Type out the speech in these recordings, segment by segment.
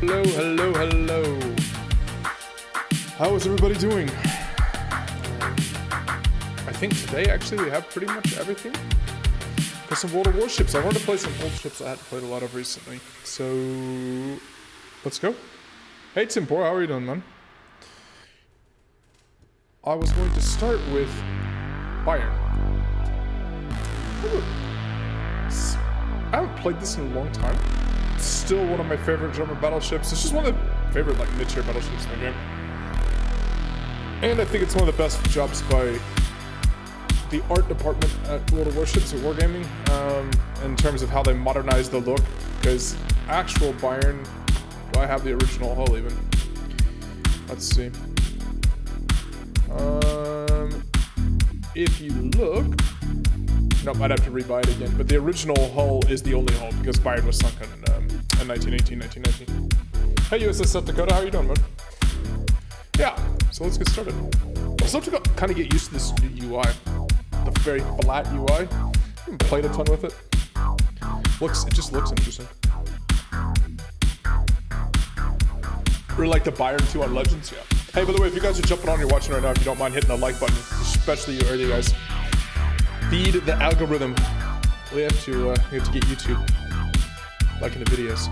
Hello, hello, hello. How is everybody doing? I think today actually we have pretty much everything. Got some World of Warships. I wanted to play some old ships I hadn't played a lot of recently. So let's go. Hey Timpor, how are you doing, man? I was going to start with Bayern. I haven't played this in a long time. It's still one of my favorite German battleships. It's just one of the favorite like mid-tier battleships in the game. And I think it's one of the best jobs by the art department at World of Warships at Wargaming, in terms of how they modernize the look. Because actual Bayern, do I have the original hull even? Let's see. If you look, nope, I'd have to rebuy it again. But the original hull is the only hull because Bayern was sunk in 1918, 1919. Hey USS South Dakota, how are you doing, man? Yeah, so let's get started. I still have to kind of get used to this new UI. The very flat UI. I haven't played a ton with it. It just looks interesting. Or like the Bayern 2 on Legends, yeah. Hey, by the way, if you guys are jumping on, you're watching right now, if you don't mind hitting the like button, especially you early guys. Feed the algorithm. We have to get YouTube liking the videos.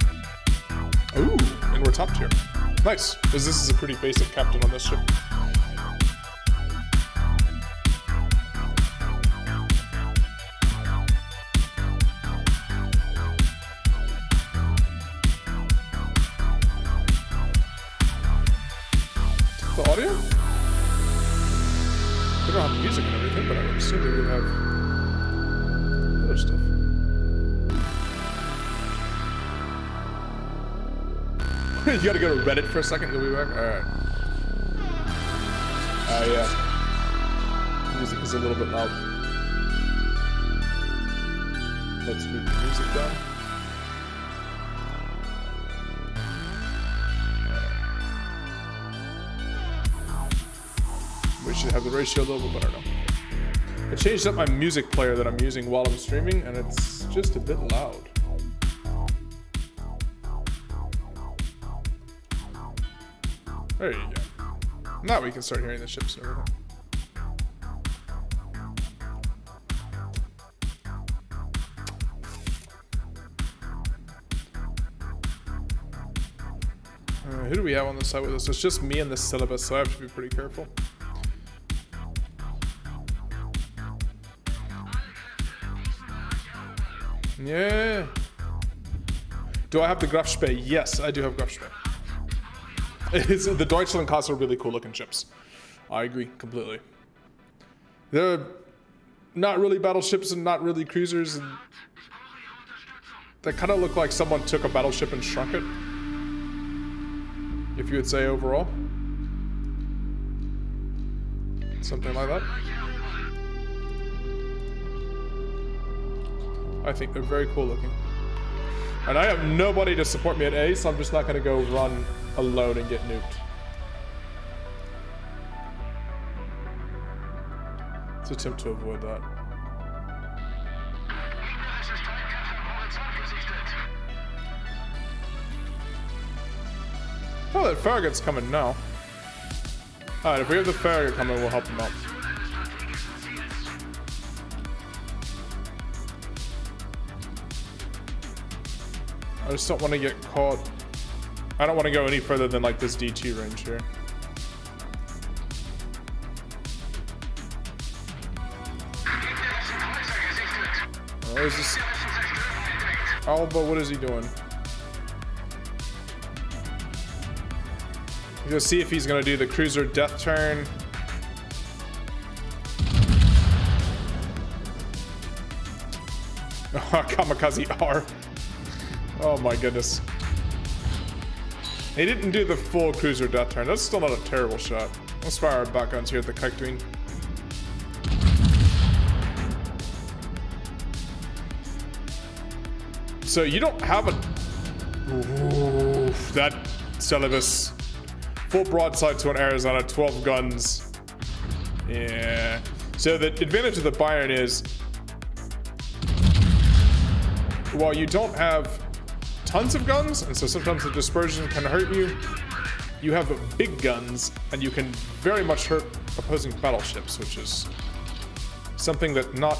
Ooh, and we're top tier. Nice, because this is a pretty basic captain on this ship. The audio? They don't have music and everything, but I would assume they would have other stuff. You gotta go to Reddit for a second, you'll be back? Alright. Yeah. Music is a little bit loud. Let's move the music down. We should have the ratio a little bit better now. I changed up my music player that I'm using while I'm streaming, and it's just a bit loud. There you go. Now we can start hearing the ships and everything. Who do we have on this side with us? It's just me and this syllabus, so I have to be pretty careful. Yeah. Do I have the Grafspeer? Yes, I do have Grafspeer. The Deutschland class are really cool looking ships. I agree completely. They're not really battleships and not really cruisers. And they kind of look like someone took a battleship and shrunk it. If you would say overall. Something like that. I think they're very cool looking. And I have nobody to support me at A, so I'm just not going to go run alone and get nuked. Let's attempt to avoid that. Oh, that Farragut's coming now. Alright, if we have the Farragut coming, we'll help him out. I just don't want to get caught. I don't want to go any further than like this D2 range here. Oh, is this Alba? What is he doing? He's gonna see if he's gonna do the cruiser death turn. Kamikaze R. Oh my goodness. He didn't do the full cruiser death turn. That's still not a terrible shot. Let's fire our back guns here at the kite tween. So you don't have a... Oof, that Celebus. Full broadside to an Arizona, 12 guns. Yeah. So the advantage of the Bayern is... While you don't have tons of guns, and so sometimes the dispersion can hurt you. You have big guns, and you can very much hurt opposing battleships, which is something that not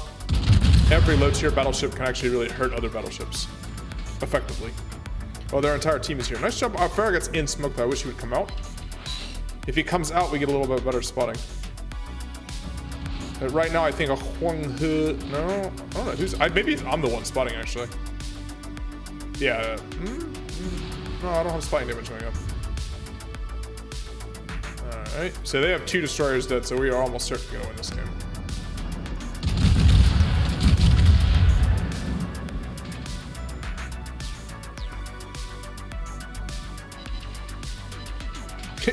every low-tier battleship can actually really hurt other battleships effectively. Well, their entire team is here. Nice job. Our Farragut's in smoke, though. I wish he would come out. If he comes out, we get a little bit better spotting. But right now, I think a Huang He... No, I don't know. Who's... maybe I'm the one spotting, actually. Yeah. No, I don't have spotting damage going up. Alright. So they have 2 destroyers dead, so we are almost certainly going to win this game.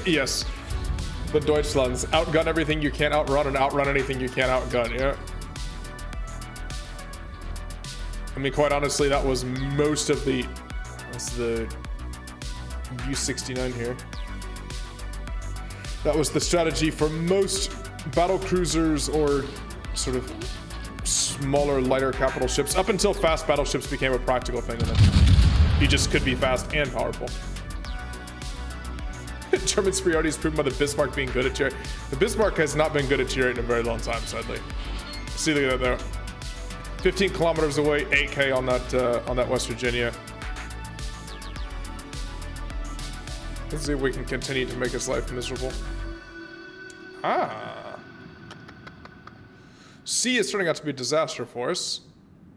Yes. The Deutschlands. Outgun everything you can't outrun and outrun anything you can't outgun, yeah. I mean, quite honestly, that was most of the... That's the U-69 here. That was the strategy for most battle cruisers or sort of smaller, lighter capital ships, up until fast battleships became a practical thing, and then you just could be fast and powerful. German superiority is proven by the Bismarck being good at tier. The Bismarck has not been good at tier 8 in a very long time, sadly. See, look at that there. 15 kilometers away, 8K on that West Virginia. Let's see if we can continue to make his life miserable. Ah. C is turning out to be a disaster for us.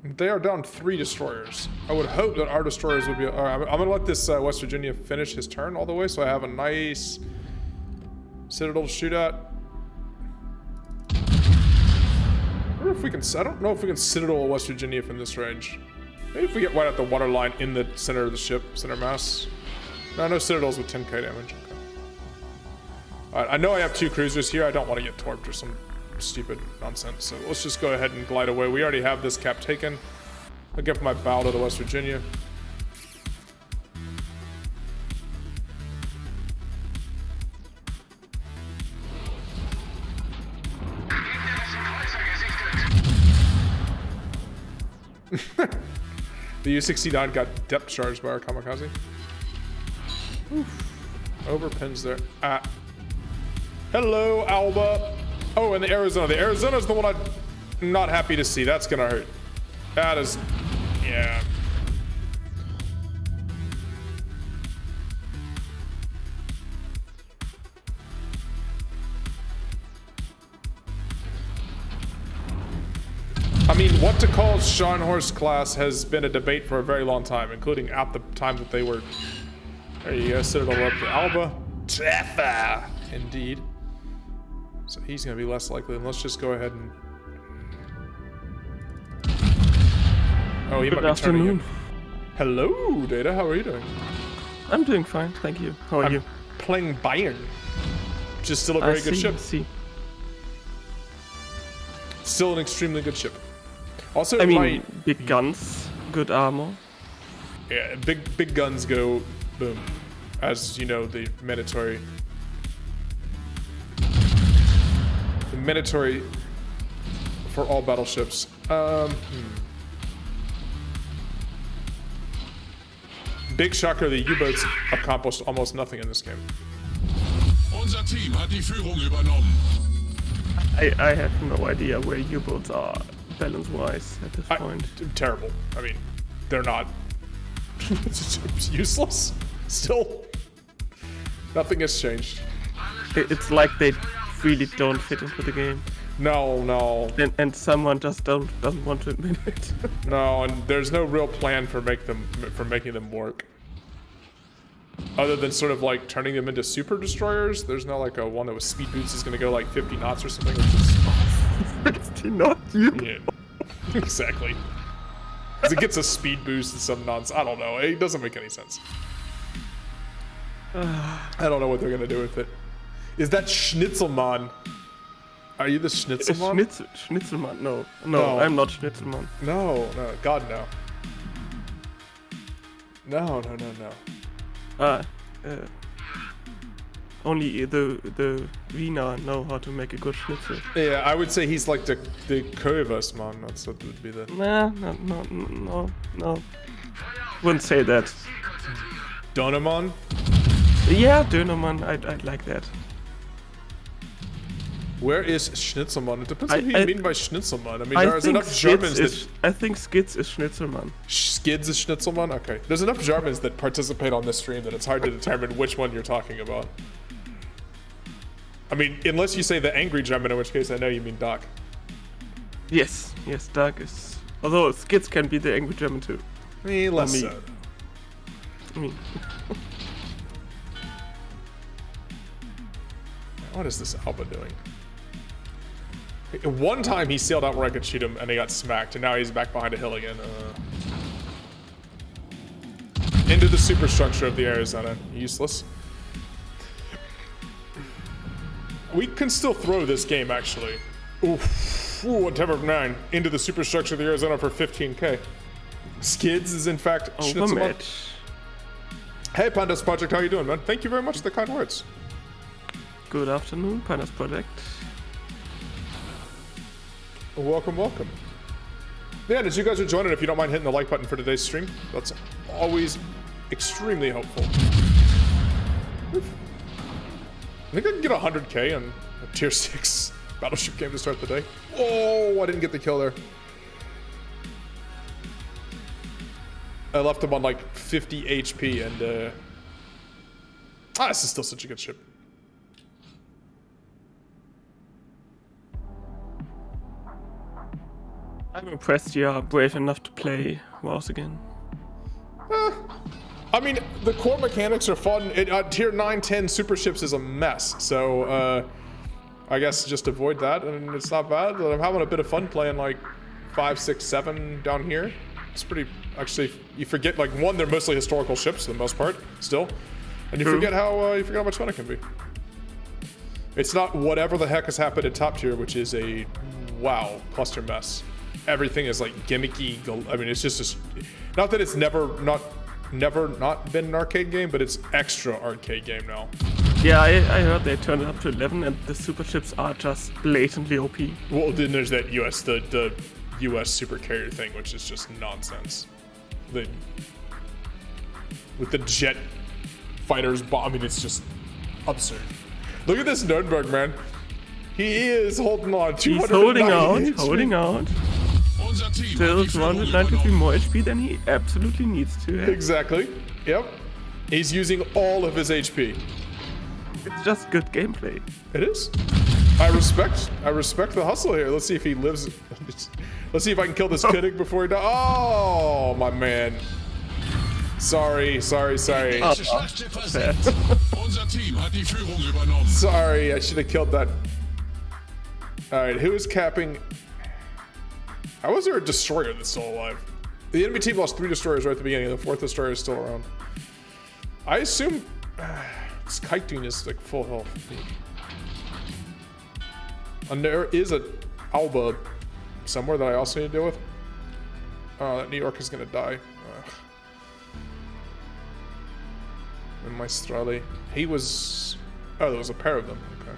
They are down 3 destroyers. I would hope that our destroyers would be... I'm going to let this West Virginia finish his turn all the way, so I have a nice citadel to shoot at. I wonder if we can... I don't know if we can citadel West Virginia from this range. Maybe if we get right at the water line in the center of the ship, center mass. No citadels with 10k damage. Okay. Alright, I know I have 2 cruisers here. I don't want to get torped or some stupid nonsense, so let's just go ahead and glide away. We already have this cap taken. I'll give my bow to the West Virginia. The U-69 got depth charged by our kamikaze. Oof. Overpins there. Ah. Hello, Alba. Oh, and the Arizona. The Arizona's the one I'm not happy to see. That's gonna hurt. That is... Yeah. I mean, what to call Scharnhorst class has been a debate for a very long time, including at the time that they were... There you go, Citadel up to Alba. Treffer! Indeed. So he's going to be less likely, and let's just go ahead and... Oh, he might be turning him. Hello, Data, how are you doing? I'm doing fine, thank you. How are you? Playing Bayern, which is still a very good ship. Still an extremely good ship. Also, I mean, big guns, good armor. Yeah, big guns go boom. As you know, the mandatory for all battleships. Big shocker, the U-boats accomplished almost nothing in this game. Unser Team hat die Führung übernommen. I have no idea where U-boats are balance-wise at this point. Terrible. I mean, they're not. It's useless. Still, nothing has changed. It's like they really don't fit into the game. No. And someone just doesn't want to admit it. No, and there's no real plan for making them work. Other than sort of like turning them into super destroyers, there's no like a one that with speed boots is gonna go like 50 knots or something. Which is 50 knots? Yeah, exactly. Because it gets a speed boost and some nonsense. I don't know. It doesn't make any sense. I don't know what they're gonna do with it. Is that Schnitzelmann? Are you the Schnitzelmann? Schnitzelmann? No, I'm not Schnitzelmann. No, God no. No. Only the Wiener know how to make a good schnitzel. Yeah, I would say he's like the Curvers man. That's what would be the. No. Wouldn't say that. Donemon? Yeah, Dönermann, I'd like that. Where is Schnitzelmann? It depends on who you I- mean by Schnitzelmann. I mean, I there's think enough Germans Skids that... I think Skids is Schnitzelmann. Skids is Schnitzelmann? Okay. There's enough Germans that participate on this stream that it's hard to determine which one you're talking about. I mean, unless you say the angry German, in which case I know you mean Doc. Yes, Doug is. Although Skids can be the angry German too. Less me. so. I mean, What is this Alba doing? One time he sailed out where I could shoot him and he got smacked, and now he's back behind a hill again. Into the superstructure of the Arizona. Useless. We can still throw this game, actually. Oof. Ooh, a Temper of 9. Into the superstructure of the Arizona for 15k. Skids is, in fact, Schnitzelmann. overmatch. Hey, Pandas Project, how you doing, man? Thank you very much for the kind words. Good afternoon, Pandas Project. Welcome, welcome. Yeah, and as you guys are joining, if you don't mind hitting the like button for today's stream, that's always extremely helpful. I think I can get 100k on a tier 6 battleship game to start the day. Oh, I didn't get the kill there. I left him on like 50 HP and this is still such a good ship. I'm impressed you are brave enough to play Wars again. I mean, the core mechanics are fun. Tier 9, 10 super ships is a mess, so I guess just avoid that, and it's not bad. I'm having a bit of fun playing like 5, 6, 7 down here. It's pretty, actually, you forget, like, one, they're mostly historical ships for the most part, still, and you forget how much fun it can be. It's not whatever the heck has happened at top tier, which is a, wow, cluster mess. Everything is like gimmicky. I mean, it's just not that it's never not been an arcade game, but it's extra arcade game now. Yeah, I heard they turned it up to 11 and the super ships are just blatantly OP. Well, then there's that the US super carrier thing, which is just nonsense. With the jet fighters bomb, I mean, it's just absurd. Look at this Nürnberg, man. He is holding on. He's holding out, holding out. Unser Team Still hat die Führung 293 übernommen. more HP than he absolutely needs to have. Exactly. Yep. He's using all of his HP. It's just good gameplay. It is. I respect the hustle here. Let's see if he lives. Let's see if I can kill this Koenig before he dies. Oh, my man. Sorry. Diese Schlachtschiff versenkt. Unser Team hat die Führung übernommen. Sorry, I should have killed that. Alright, who is capping? How was there a destroyer that's still alive? The enemy team lost 3 destroyers right at the beginning, and the 4th destroyer is still around. I assume this Kite is like full health. And there is a Alba somewhere that I also need to deal with. Oh, that New York is gonna die. And Maestrale. He was... Oh, there was a pair of them. Okay.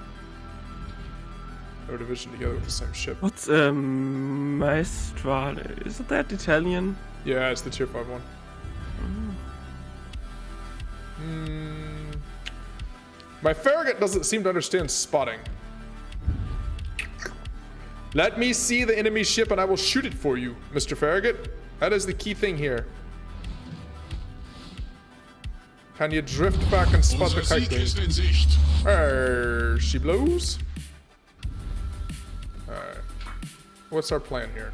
They were division together with the same ship. What's Maestrale? Isn't that Italian? Yeah, it's the tier 5 one. My Farragut doesn't seem to understand spotting. Let me see the enemy ship and I will shoot it for you, Mr. Farragut. That is the key thing here. Can you drift back and spot the Unser kite Sieg ist thing? in Sicht. She blows. Alright. What's our plan here?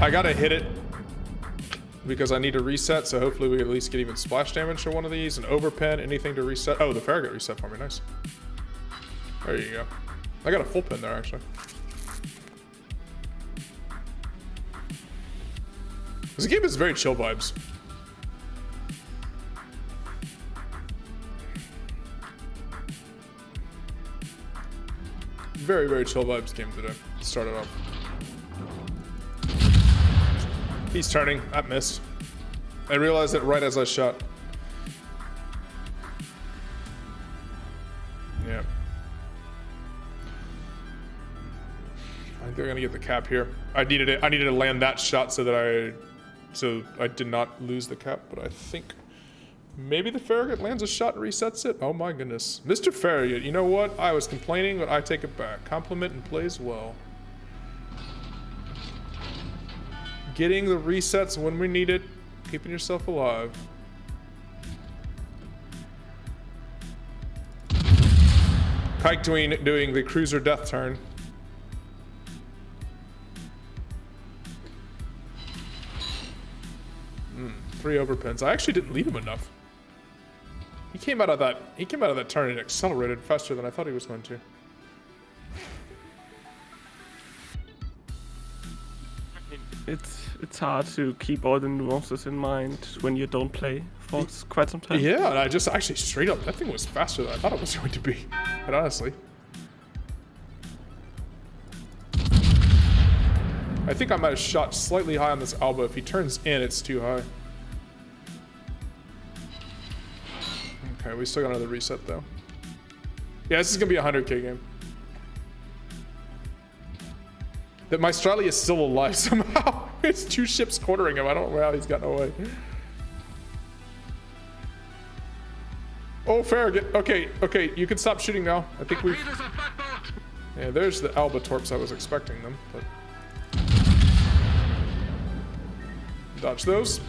I gotta hit it because I need to reset, so hopefully we at least get even splash damage to one of these, an overpen, anything to reset. Oh, the Farragut reset for me, nice. There you go. I got a full pin there, actually. This game is very chill vibes. Very, very chill vibes game today. Started off. He's turning. I missed. I realized it right as I shot. Yeah. I think they're gonna get the cap here. I needed to land that shot so that So I did not lose the cap, but I think maybe the Farragut lands a shot and resets it. Oh my goodness. Mr. Farragut, you know what? I was complaining, but I take it back. Compliment and plays well. Getting the resets when we need it. Keeping yourself alive. Kite doing the cruiser death turn. 3 overpins. I actually didn't lead him enough. He came out of that turn and accelerated faster than I thought he was going to. It's hard to keep all the nuances in mind when you don't play for quite some time. Yeah, and I just actually straight up, that thing was faster than I thought it was going to be. But honestly. I think I might have shot slightly high on this Alba. If he turns in, it's too high. Okay, we still got another reset though. Yeah, this is gonna be a 100k game. That my Strally is still alive somehow. It's 2 ships quartering him. I don't know how he's gotten away. Oh, Farragut. Okay, you can stop shooting now. I think we've... Yeah, there's the Alba Torps. I was expecting them, but... Dodge those.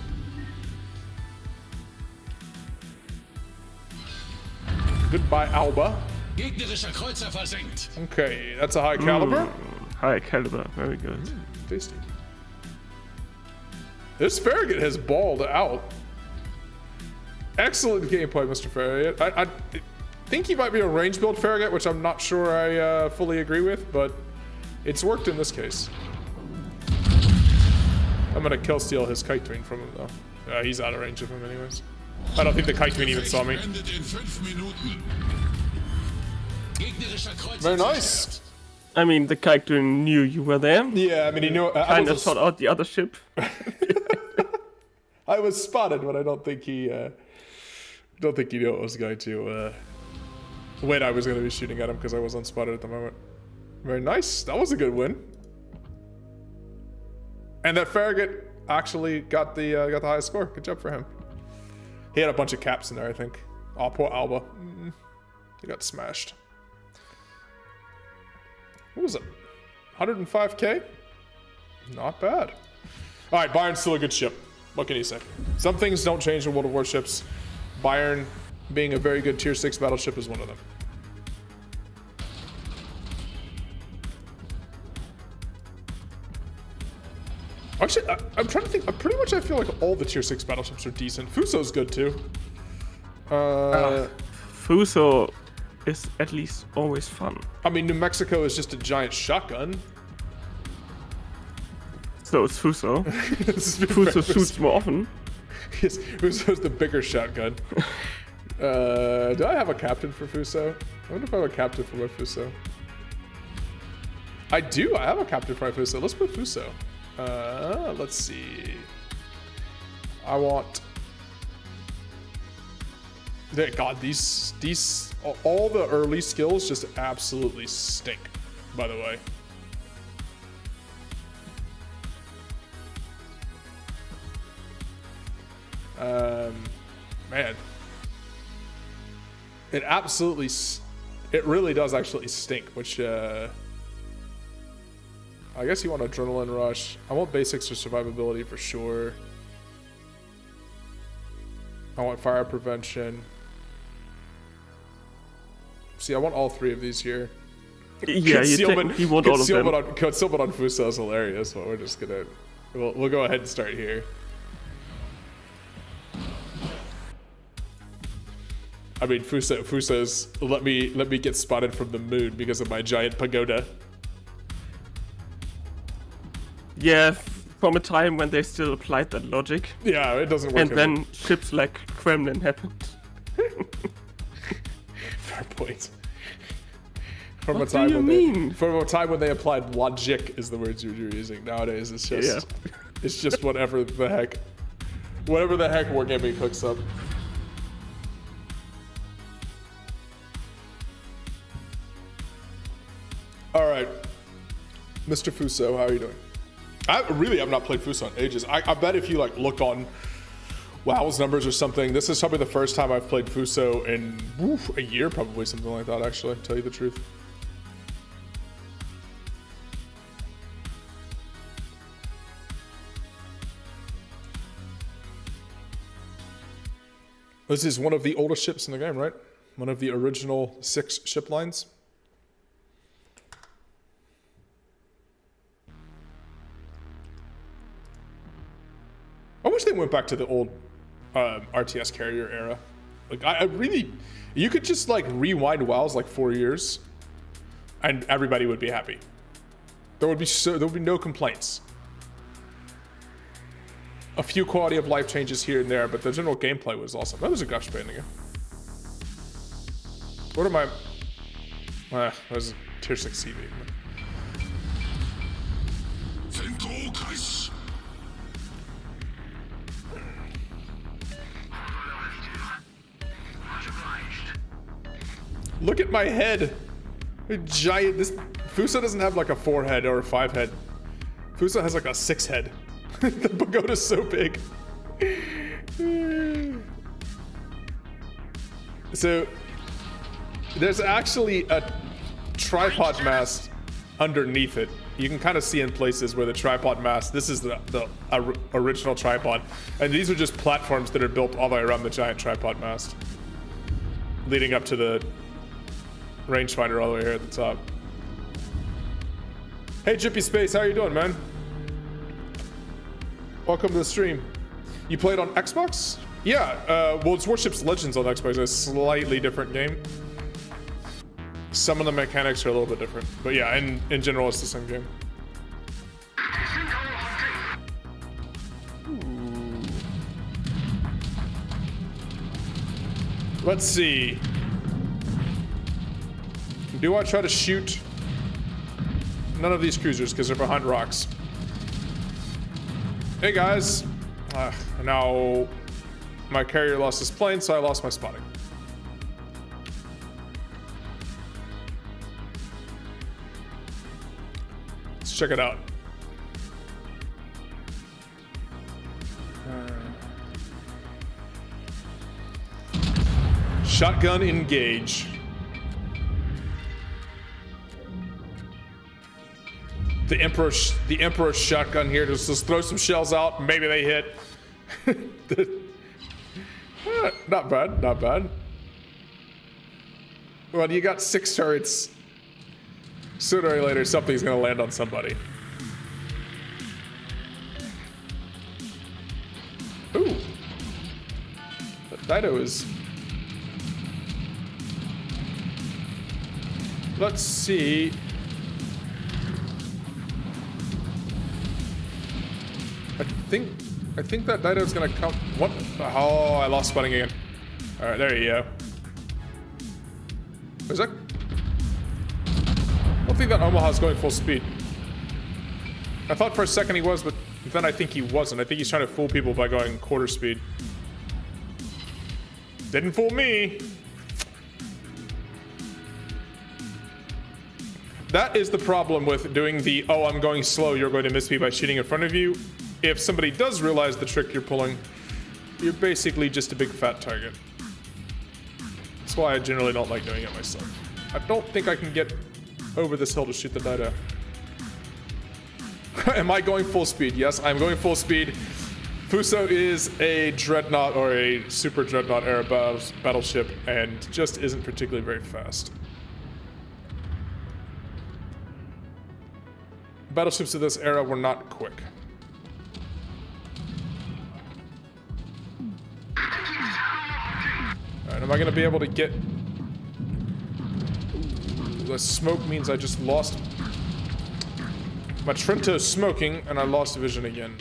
Goodbye, Alba. Gegnerischer Kreuzer versenkt. Okay, that's a high caliber. High caliber, very good. Tasty. This Farragut has balled out. Excellent gameplay, Mr. Farragut. I think he might be a range build Farragut, which I'm not sure I fully agree with, but it's worked in this case. I'm gonna kill steal his kite twin from him though. He's out of range of him anyways. I don't think the kite twin even saw me. Very nice. I mean, the character knew you were there. Yeah, I mean, he knew. Kind of sought out the other ship. I was spotted, but I don't think he knew it was going to. When I was going to be shooting at him because I was unspotted at the moment. Very nice. That was a good win. And that Farragut actually got the highest score. Good job for him. He had a bunch of caps in there, I think. Oh, poor Alba. He got smashed. What was it? 105k? Not bad. All right, Bayern's still a good ship. What can you say? Some things don't change in World of Warships. Bayern, being a very good tier 6 battleship, is one of them. Actually, I'm trying to think. Pretty much I feel like all the tier 6 battleships are decent. Fuso's good too. Fuso is at least always fun. I mean, New Mexico is just a giant shotgun. So it's Fuso. Fuso shoots more often. Yes, Fuso's the bigger shotgun. Do I have a captain for Fuso? I wonder if I have a captain for my Fuso. I do. I have a captain for my Fuso. Let's put Fuso. Let's see. I want... God, these all the early skills just absolutely stink, by the way. Man. It really does actually stink, which, I guess you want Adrenaline Rush. I want basics for survivability for sure. I want fire prevention. See, I want all 3 of these here. Yeah, you want all of them. Concealment on Fuso is hilarious, but we're just gonna... We'll go ahead and start here. I mean, Fuso's let me get spotted from the moon because of my giant pagoda. Yeah, from a time when they still applied that logic. Yeah, it doesn't work. And then ships like Kremlin happened. Fair point. What do you mean? From a time when they applied logic is the words you're using. Nowadays, it's just it's just whatever the heck Wargaming hooks up. All right, Mr. Fuso, how are you doing? I really have not played Fuso in ages. I bet if you like look on WoW's numbers or something, this is probably the first time I've played Fuso in a year, probably something like that, actually, to tell you the truth. This is one of the oldest ships in the game, right? One of the original 6 ship lines. I wish they went back to the old RTS carrier era. Like, I really, you could just like rewind WoWs like 4 years, and everybody would be happy. There would be no complaints. A few quality of life changes here and there, but the general gameplay was awesome. That was a gush band again. What am I? That was a tier 6 CV. Look at my head. A giant. This Fuso doesn't have like a 4 head or a 5 head. Fuso has like a 6 head. The pagoda's so big. So there's actually a tripod mast underneath it. You can kind of see in places where the tripod mast, this is the original tripod, and these are just platforms that are built all the way around the giant tripod mast, leading up to the rangefinder all the way here at the top. Hey Jippy Space, how you doing, man? Welcome to the stream. You played on Xbox? Yeah, well, it's Warships Legends on Xbox. It's a slightly different game. Some of the mechanics are a little bit different. But yeah, in general, it's the same game. Ooh. Let's see. Do I try to shoot none of these cruisers because they're behind rocks? Hey guys. Now my carrier lost his plane, so I lost my spotting. Let's check it out. Shotgun engage. The Emperor's shotgun here. Just throw some shells out. Maybe they hit. Not bad. Not bad. Well, you got 6 turrets. Sooner or later, something's gonna land on somebody. Ooh. That Dido is. Let's see. I think that Dido's gonna come. What? Oh, I lost spotting again. All right, there you go. Is that? I don't think that Omaha's going full speed. I thought for a second he was, but then I think he wasn't. I think he's trying to fool people by going quarter speed. Didn't fool me. That is the problem with doing the, oh, I'm going slow, you're going to miss me by shooting in front of you. If somebody does realize the trick you're pulling, you're basically just a big fat target. That's why I generally don't like doing it myself. I don't think I can get over this hill to shoot the Dido. Am I going full speed? Yes, I'm going full speed. Fuso is a dreadnought or a super dreadnought era battleship and just isn't particularly very fast. Battleships of this era were not quick. Alright, am I gonna be able to get... Ooh, the smoke means I just lost... My Trento's smoking, and I lost vision again.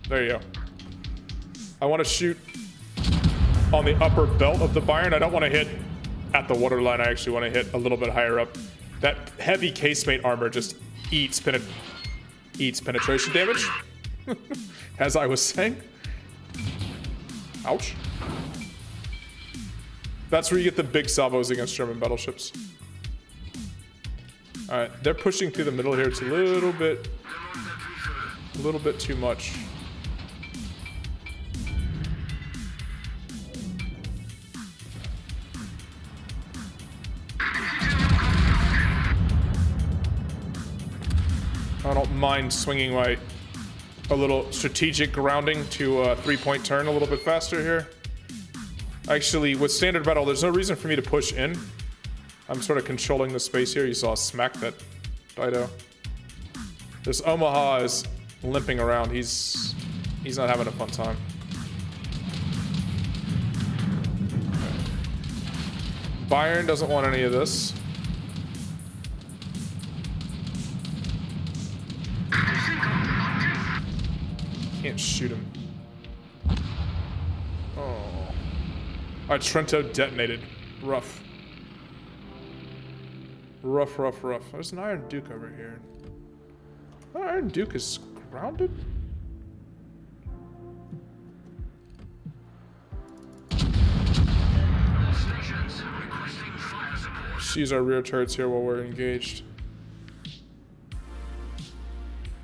There you go. I want to shoot on the upper belt of the Byron. I don't want to hit at the waterline. I actually want to hit a little bit higher up. That heavy casemate armor just eats penetration damage, as I was saying. Ouch. That's where you get the big salvos against German battleships. Alright, they're pushing through the middle here. It's a little bit A little bit too much. I don't mind swinging my a little strategic grounding to a 3-point turn a little bit faster here. Actually, with standard battle, there's no reason for me to push in. I'm sort of controlling the space here. You saw smack that Dido. This Omaha is limping around. He's not having a fun time. Byron doesn't want any of this. Can't shoot him. Oh. Alright, Trento detonated. Rough. Rough, rough, rough. There's an Iron Duke over here. Oh, Iron Duke is grounded? Let's use our rear turrets here while we're engaged.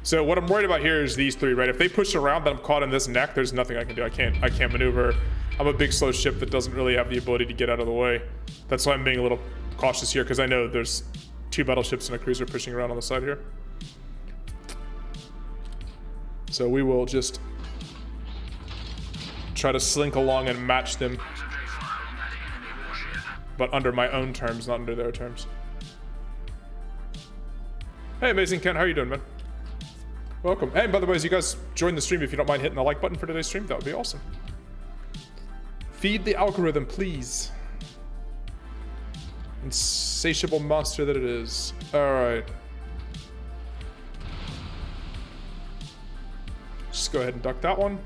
So what I'm worried about here is these three, right? If they push around, then I'm caught in this neck. There's nothing I can do. I can't maneuver. I'm a big slow ship that doesn't really have the ability to get out of the way. That's why I'm being a little cautious here, because I know there's 2 battleships and a cruiser pushing around on the side here. So we will just try to slink along and match them, but under my own terms, not under their terms. Hey, Amazing Ken, how are you doing, man? Welcome. Hey, by the way, as you guys join the stream, if you don't mind hitting the like button for today's stream, that would be awesome. Feed the algorithm, please. Insatiable monster that it is. Alright. Just go ahead and duck that one.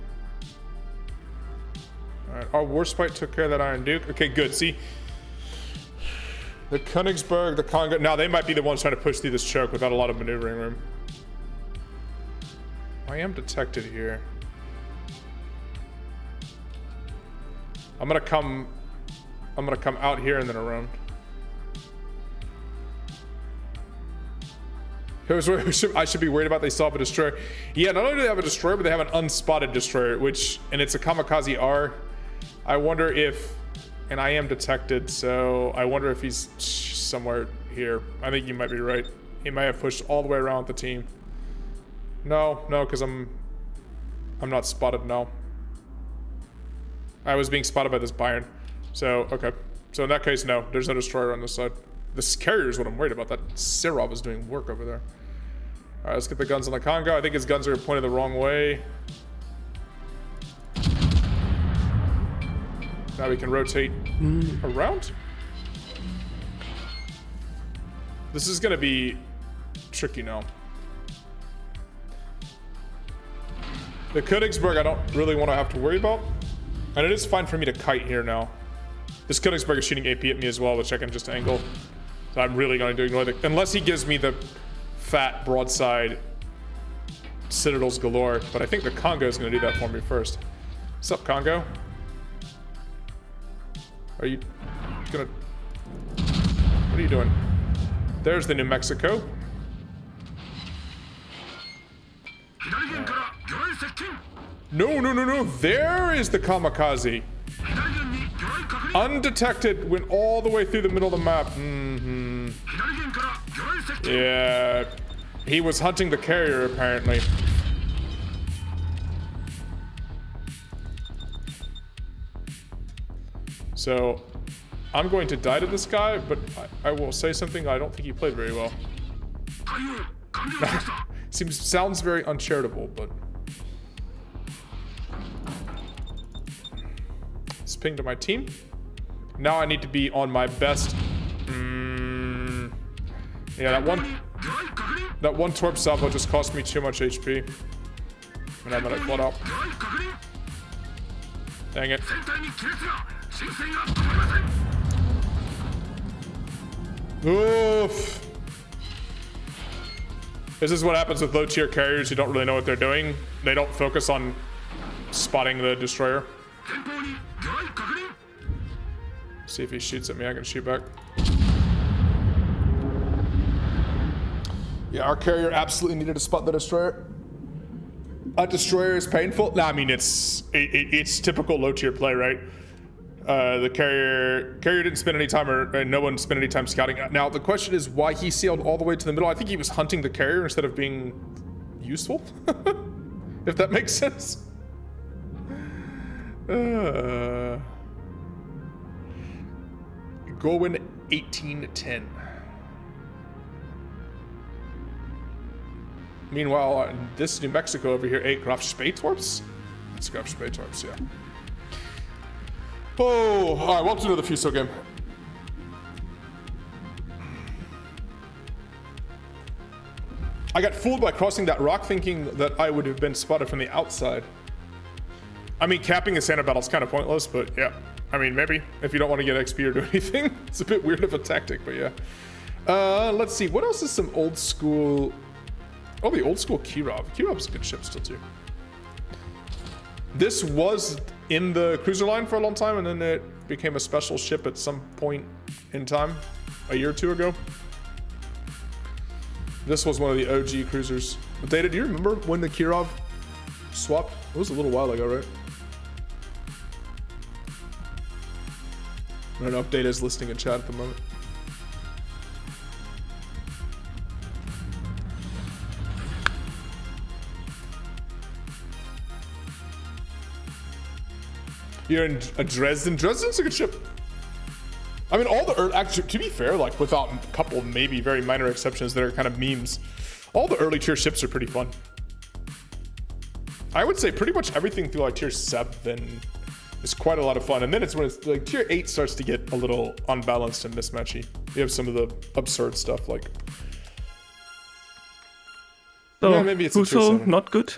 Alright, our Warspite took care of that Iron Duke. Okay, good. See? The Königsberg, the Congo... Now, they might be the ones trying to push through this choke without a lot of maneuvering room. I am detected here. I'm gonna come out here and then around. Here's where I should be worried about. They still have a destroyer. Yeah, not only do they have a destroyer, but they have an unspotted destroyer, and it's a Kamikaze R. I wonder if, and I am detected, so I wonder if he's somewhere here. I think you might be right. He might have pushed all the way around with the team. No, because I'm not spotted now. I was being spotted by this Byron. So, okay. So in that case, no. There's no destroyer on this side. This carrier is what I'm worried about. That Sirov is doing work over there. Alright, let's get the guns on the Congo. I think his guns are pointed the wrong way. Now we can rotate around. This is gonna be tricky now. The Königsberg I don't really want to have to worry about. And it is fine for me to kite here now. This Königsberg is shooting AP at me as well, which I can just angle. So I'm really going to ignore the... Unless he gives me the fat broadside Citadels galore. But I think the Congo is going to do that for me first. What's up, Congo? Are you going to... What are you doing? There's the New Mexico. No. There is the Kamikaze. Undetected, went all the way through the middle of the map. Yeah. He was hunting the carrier, apparently. So, I'm going to die to this guy, but I will say something. I don't think he played very well. Sounds very uncharitable, but... Let's ping to my team. Now I need to be on my best. Yeah, that one torp salvo just cost me too much HP. And I'm gonna flood out. Dang it. Oof. This is what happens with low tier carriers who don't really know what they're doing. They don't focus on spotting the destroyer. See if he shoots at me, I can shoot back. Yeah, our carrier absolutely needed to spot the destroyer. A destroyer is painful. No, I mean it's typical low tier play, right? The carrier didn't spend any time, or no one spent any time scouting. Now the question is why he sailed all the way to the middle. I think he was hunting the carrier instead of being useful, if that makes sense. Going 18-10. Meanwhile, this New Mexico over here, 8 Graf Spätorps? It's Graf Spätorps, yeah. Oh, alright, welcome to another Fuso game. I got fooled by crossing that rock thinking that I would have been spotted from the outside. I mean, capping a Santa battle is kind of pointless, but yeah. I mean, maybe, if you don't want to get XP or do anything. It's a bit weird of a tactic, but yeah. Let's see, what else is some old school... Oh, the old school Kirov. Kirov's a good ship still, too. This was in the cruiser line for a long time, and then it became a special ship at some point in time, a year or two ago. This was one of the OG cruisers. But Data, do you remember when the Kirov swapped? It was a little while ago, right? I don't know if Data's listening in chat at the moment. You're in Dresden. Dresden's a good ship. I mean, all the actually, to be fair, like without a couple maybe very minor exceptions that are kind of memes, all the early tier ships are pretty fun. I would say pretty much everything through like tier 7 is quite a lot of fun, and then it's when it's like tier 8 starts to get a little unbalanced and mismatchy. You have some of the absurd stuff like. So yeah, maybe it's Fuso not good.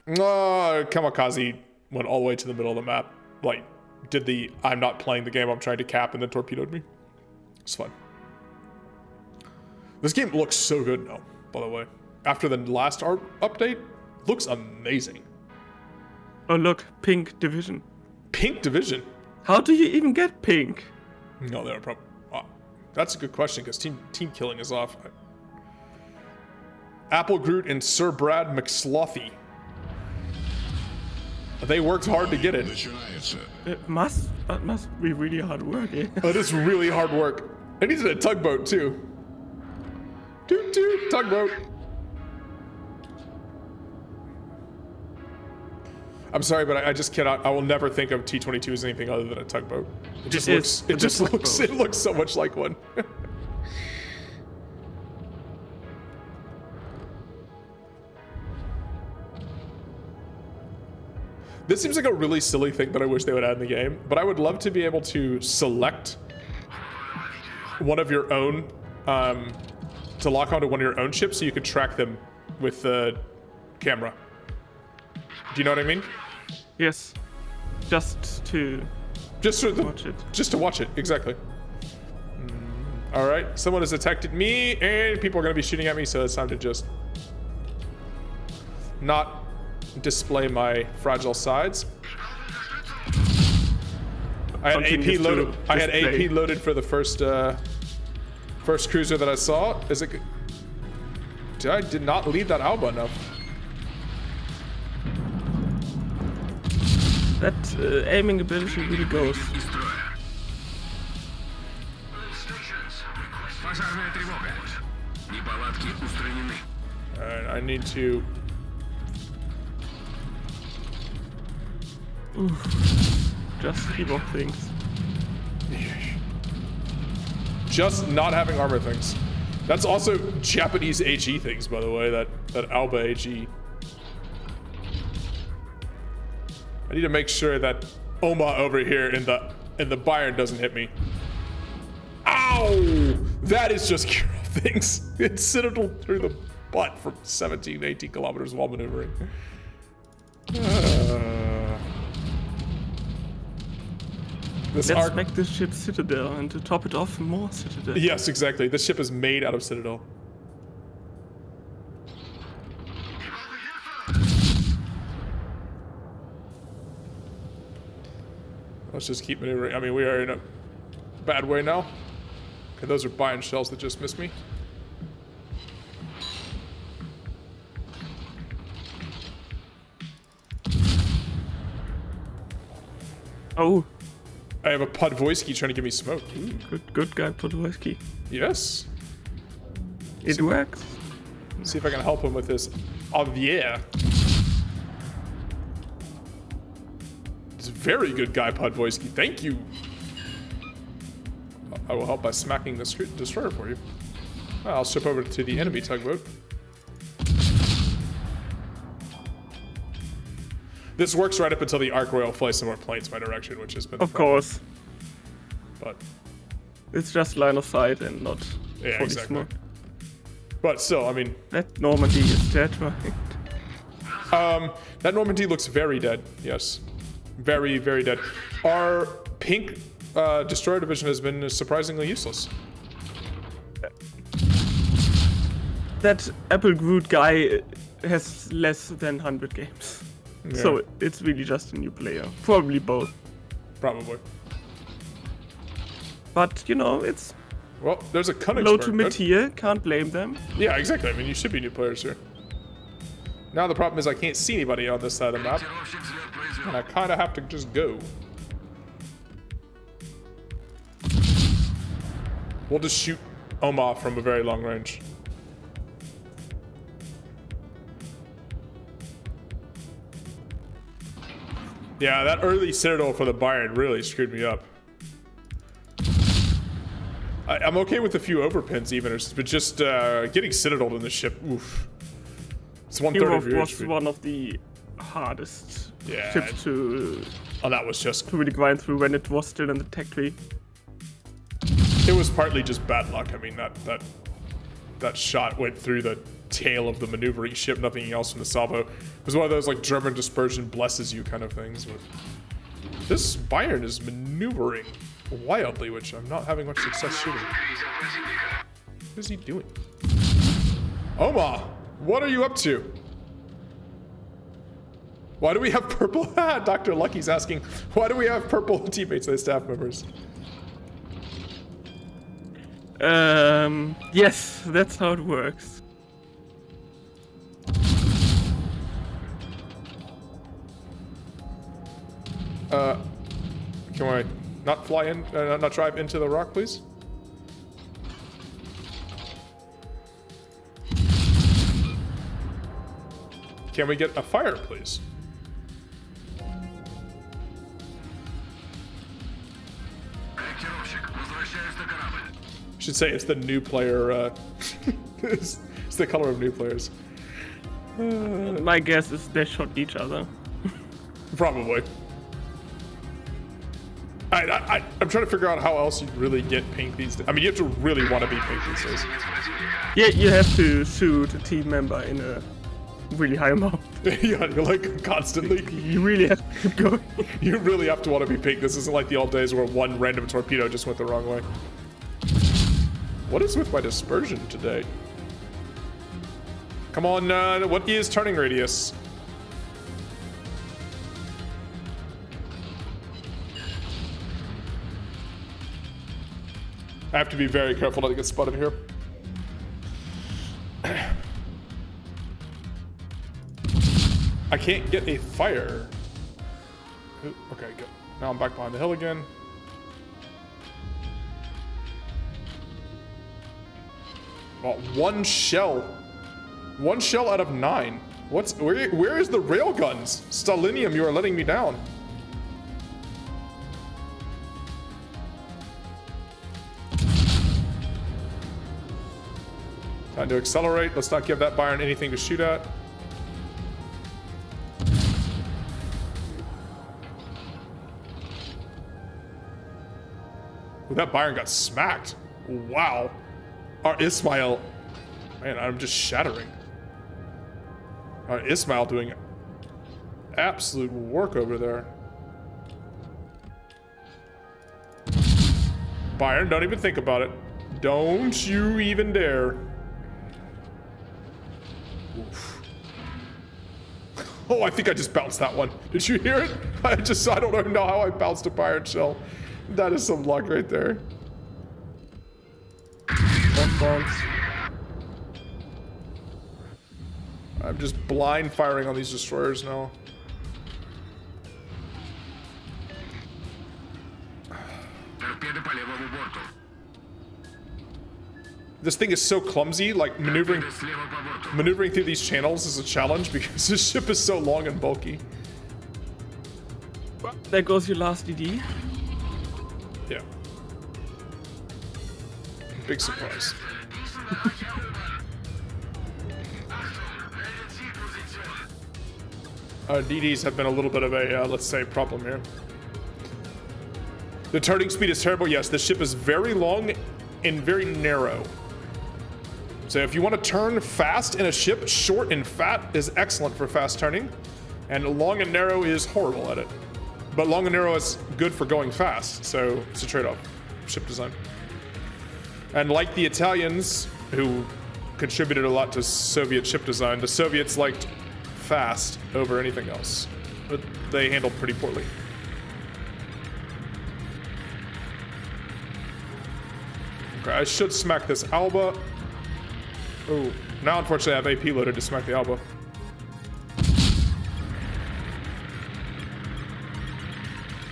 Kamikaze went all the way to the middle of the map. Like, did the I'm not playing the game, I'm trying to cap, and then torpedoed me. It's fun. This game looks so good now, by the way. After the last update, looks amazing. Oh look, pink division. Pink division? How do you even get pink? No, they're probably. Oh, that's a good question because team killing is off. Apple Groot and Sir Brad McSlothy. They worked hard to get it. It must be really hard work. Yeah. It is really hard work. It needs a tugboat too. Toot toot, tugboat. I'm sorry, but I just cannot. I will never think of T-22 as anything other than a tugboat. It just looks. It just looks. It looks so much like one. This seems like a really silly thing that I wish they would add in the game, but I would love to be able to select one of your own, to lock onto one of your own ships so you could track them with the camera. Do you know what I mean? Yes. Just to watch it. Just to watch it, exactly. All right, someone has attacked me, and people are going to be shooting at me, so it's time to just not display my fragile sides. I had AP loaded. I had AP loaded for the first cruiser that I saw. Is it? I did not lead that Alba enough. That aiming ability really goes. Alright, I need to. Just keyboard things. Just not having armor things. That's also Japanese HE things, by the way. That Alba HE. I need to make sure that Oma over here in the Bayern doesn't hit me. Ow! That is just Kirov things. It's Citadel through the butt from 17, 18 kilometers while maneuvering. Let's make this ship Citadel, and to top it off, more Citadel. Yes, exactly. This ship is made out of Citadel. Let's just keep maneuvering. I mean, we are in a bad way now. Okay, those are Bayern shells that just missed me. Oh, I have a Podvoisky trying to give me smoke. Ooh. good guy, Podvoisky. Yes. It works. See if I can help him with this. Oh, yeah. It's a very good guy, Podvoisky. Thank you. I will help by smacking the destroyer for you. I'll ship over to the enemy tugboat. This works right up until the Ark Royal flies some more planes my direction, which has been Of course. But it's just line of sight and not yeah, fully exactly. smoke. But still, I mean, That Normandy is dead, right? that Normandy looks very dead. Yes, very, very dead. Our pink destroyer division has been surprisingly useless. That Apple Groot guy has less than 100 games. Yeah. So it's really just a new player. Probably both. Probably. But, you know, it's Well, there's a Königsberg. low to mid-tier. Can't blame them. Yeah, exactly. I mean, you should be new players here. Now the problem is I can't see anybody on this side of the map. And I kind of have to just go. We'll just shoot Oma from a very long range. Yeah, that early Citadel for the Bayern really screwed me up. I'm okay with a few overpins even, but just getting Citadeled in the ship, oof. It's 1/3 of your was HP. one of the hardest Yeah. ships to Oh, that was just... really grind through when it was still in the tech tree. It was partly just bad luck. I mean, that shot went through the tail of the maneuvering ship, nothing else from the salvo. It was one of those, like, German dispersion blesses you kind of things. But this Bayern is maneuvering wildly, which I'm not having much success shooting. What is he doing? Oma, what are you up to? Why do we have purple? Dr. Lucky's asking, why do we have purple teammates as staff members? Yes, that's how it works. Can I not fly in, not drive into the rock, please? Can we get a fire, please? I should say it's the new player, it's the color of new players. My guess is they shot each other. Probably. I'm trying to figure out how else you really get pink these days. I mean, you have to really want to be pink these days. Yeah, you have to shoot a team member in a really high amount. Yeah, you're like constantly. You really have to keep going. You really have to want to be pink. This isn't like the old days where one random torpedo just went the wrong way. What is with my dispersion today? Come on, what is turning radius? I have to be very careful not to get spotted here. I can't get a fire. Ooh, okay, good. Now I'm back behind the hill again. Oh, one shell. One shell out of 9. Where is the railguns? Stalinium, you are letting me down. Time to accelerate. Let's not give that Bayern anything to shoot at. Ooh, that Bayern got smacked. Wow. Our Ismail. Man, I'm just shattering. Our Ismail doing absolute work over there. Bayern, don't even think about it. Don't you even dare. Oof. Oh, I think I just bounced that one. Did you hear it? I don't even know how I bounced a Bayern shell. That is some luck right there. I'm just blind firing on these destroyers now. this thing is so clumsy, like maneuvering through these channels is a challenge because this ship is so long and bulky. Well, there goes your last DD. Yeah. Big surprise. DDs have been a little bit of a, let's say, problem here. The turning speed is terrible. Yes, the ship is very long and very narrow. So if you want to turn fast in a ship, short and fat is excellent for fast turning, and long and narrow is horrible at it. But long and narrow is good for going fast, so it's a trade-off. Ship design. And like the Italians, who contributed a lot to Soviet ship design, the Soviets liked fast over anything else, but they handled pretty poorly. Okay, I should smack this Alba. Oh, now unfortunately I have AP loaded to smack the Alba.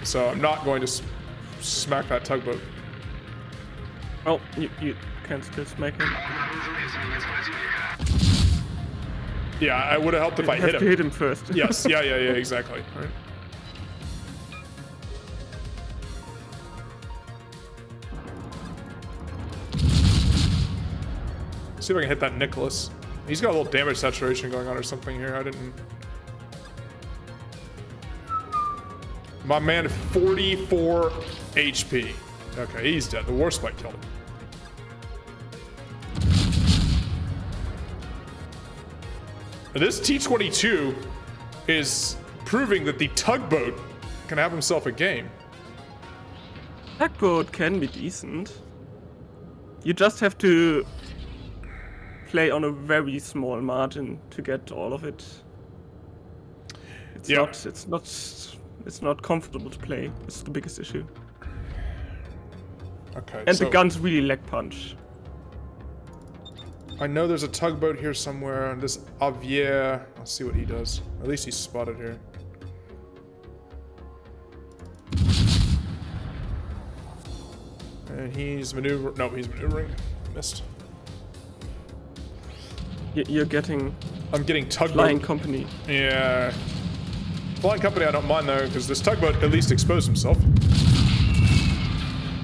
So I'm not going to smack that tugboat. Well, you can still smack him. Yeah, I would have helped if I hit him. To hit him first. Yes, yeah, exactly. All right. See if I can hit that Nicholas. He's got a little damage saturation going on or something here. I didn't. My man, 44 HP. Okay, he's dead. The Warspite killed him. This T-22 is proving that the tugboat can have himself a game. Tugboat can be decent. You just have to play on a very small margin to get all of it. It's not comfortable to play. It's the biggest issue. Okay. And the guns really lack punch. I know there's a tugboat here somewhere. This Avier. Let's see what he does. At least he's spotted here. And he's maneuvering. No, he's maneuvering. Missed. You're getting. I'm getting tugboat. Flying company. Yeah. Flying company I don't mind though, because this tugboat at least exposed himself.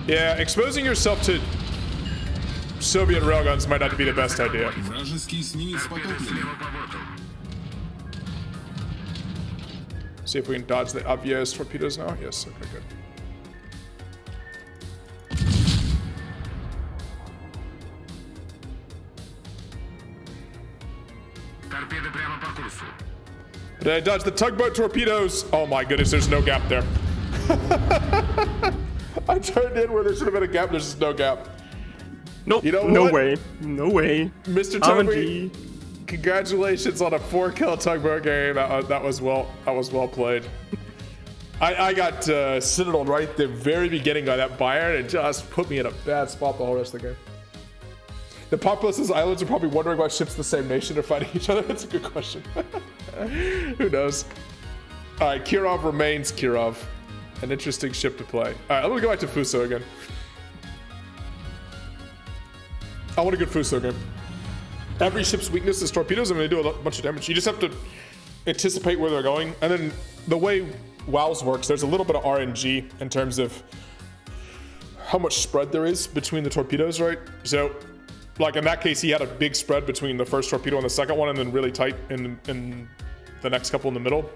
Yeah, exposing yourself to Soviet railguns might not be the best idea. See if we can dodge the Avier's torpedoes now. Yes, okay, good. Did I dodge the tugboat torpedoes? Oh my goodness, there's no gap there. I turned in where there should have been a gap, there's just no gap. Nope, you know no what? way, no way. Mr. Toby, congratulations on a 4-kill tugboat game. That was well played. I got Citadel right at the very beginning by that Bayern and just put me in a bad spot the whole rest of the game. The populous islands are probably wondering why ships the same nation are fighting each other. That's a good question. Who knows? All right, Kirov remains Kirov. An interesting ship to play. All right, I'm gonna go back to Fuso again. I want a good Fuso game. Every ship's weakness is torpedoes, and they do a bunch of damage. You just have to anticipate where they're going. And then the way WoWs works, there's a little bit of RNG in terms of how much spread there is between the torpedoes, right? So, like in that case, he had a big spread between the first torpedo and the second one, and then really tight in the next couple in the middle.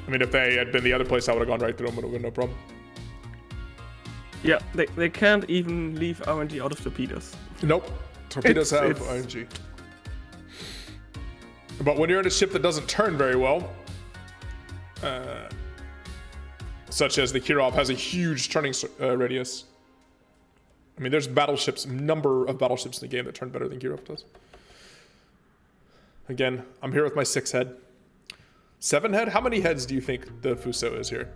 I mean, if they had been the other place, I would have gone right through them, would have been no problem. Yeah, they can't even leave RNG out of torpedoes. Nope. Torpedoes have RNG. But when you're in a ship that doesn't turn very well, such as the Kirov has a huge turning radius. I mean, there's number of battleships in the game that turn better than Kirov does. Again, I'm here with my 6 head. 7 head? How many heads do you think the Fuso is here?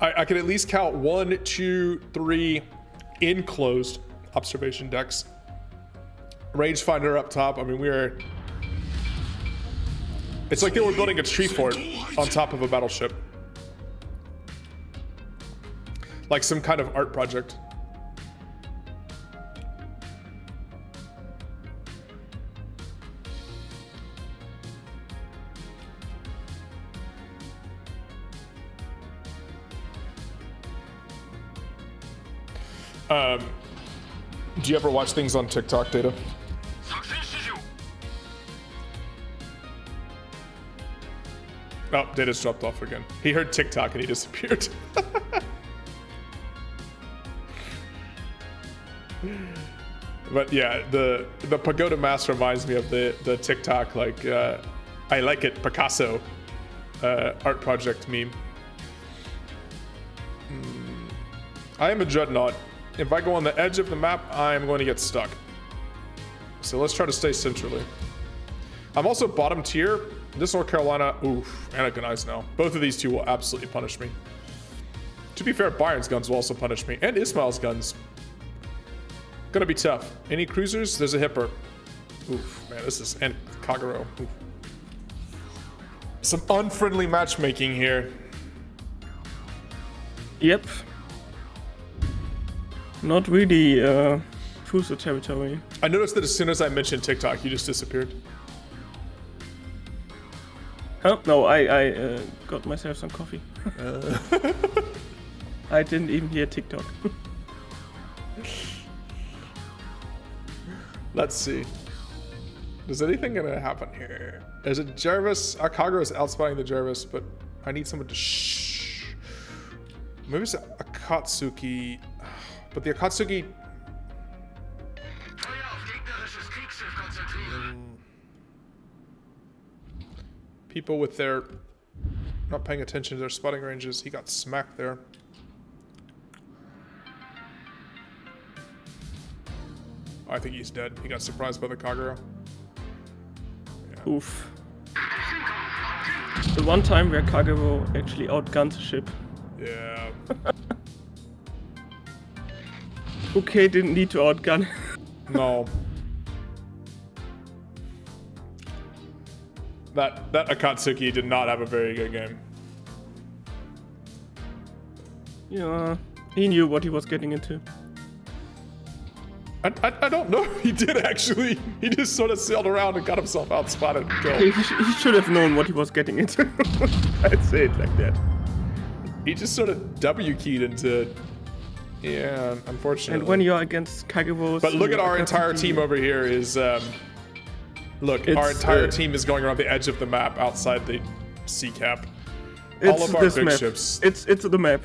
I can at least count 1, 2, 3 enclosed observation decks. Rangefinder up top. I mean, it's like they were building a tree fort on top of a battleship. Like some kind of art project. Do you ever watch things on TikTok, Data? Oh, Data's dropped off again. He heard TikTok and he disappeared. But yeah, the Pagoda Mask reminds me of the TikTok, like, I like it, Picasso art project meme. I am a Dreadnought. If I go on the edge of the map, I am going to get stuck. So let's try to stay centrally. I'm also bottom tier. This North Carolina, oof, and a Gunai's now. Both of these two will absolutely punish me. To be fair, Byron's guns will also punish me, and Ismail's guns. Gonna be tough. Any cruisers? There's a Hipper. Oof, man, this is, and Kagero. Oof. Some unfriendly matchmaking here. Yep. Not really Fuso territory. I noticed that as soon as I mentioned TikTok, you just disappeared. Oh, no, I got myself some coffee. I didn't even hear TikTok. Let's see. Is anything gonna happen here? There's a Jarvis. Kagero is outspotting the Jarvis, but I need someone to shh. Maybe it's Akatsuki. But the Akatsuki... People with their... not paying attention to their spotting ranges. He got smacked there. I think he's dead. He got surprised by the Kagero. Yeah. Oof. The one time where Kagero actually outguns a ship. Yeah. Okay, didn't need to outgun. No. That Akatsuki did not have a very good game. Yeah, he knew what he was getting into. I don't know if he did actually. He just sort of sailed around and got himself outspotted and killed. He should have known what he was getting into. I'd say it like that. He just sort of W-keyed into... Yeah, unfortunately. And when you're against Kagero... But look at our entire team over here is... look, our entire team is going around the edge of the map outside the sea cap. All of our big ships. It's the map.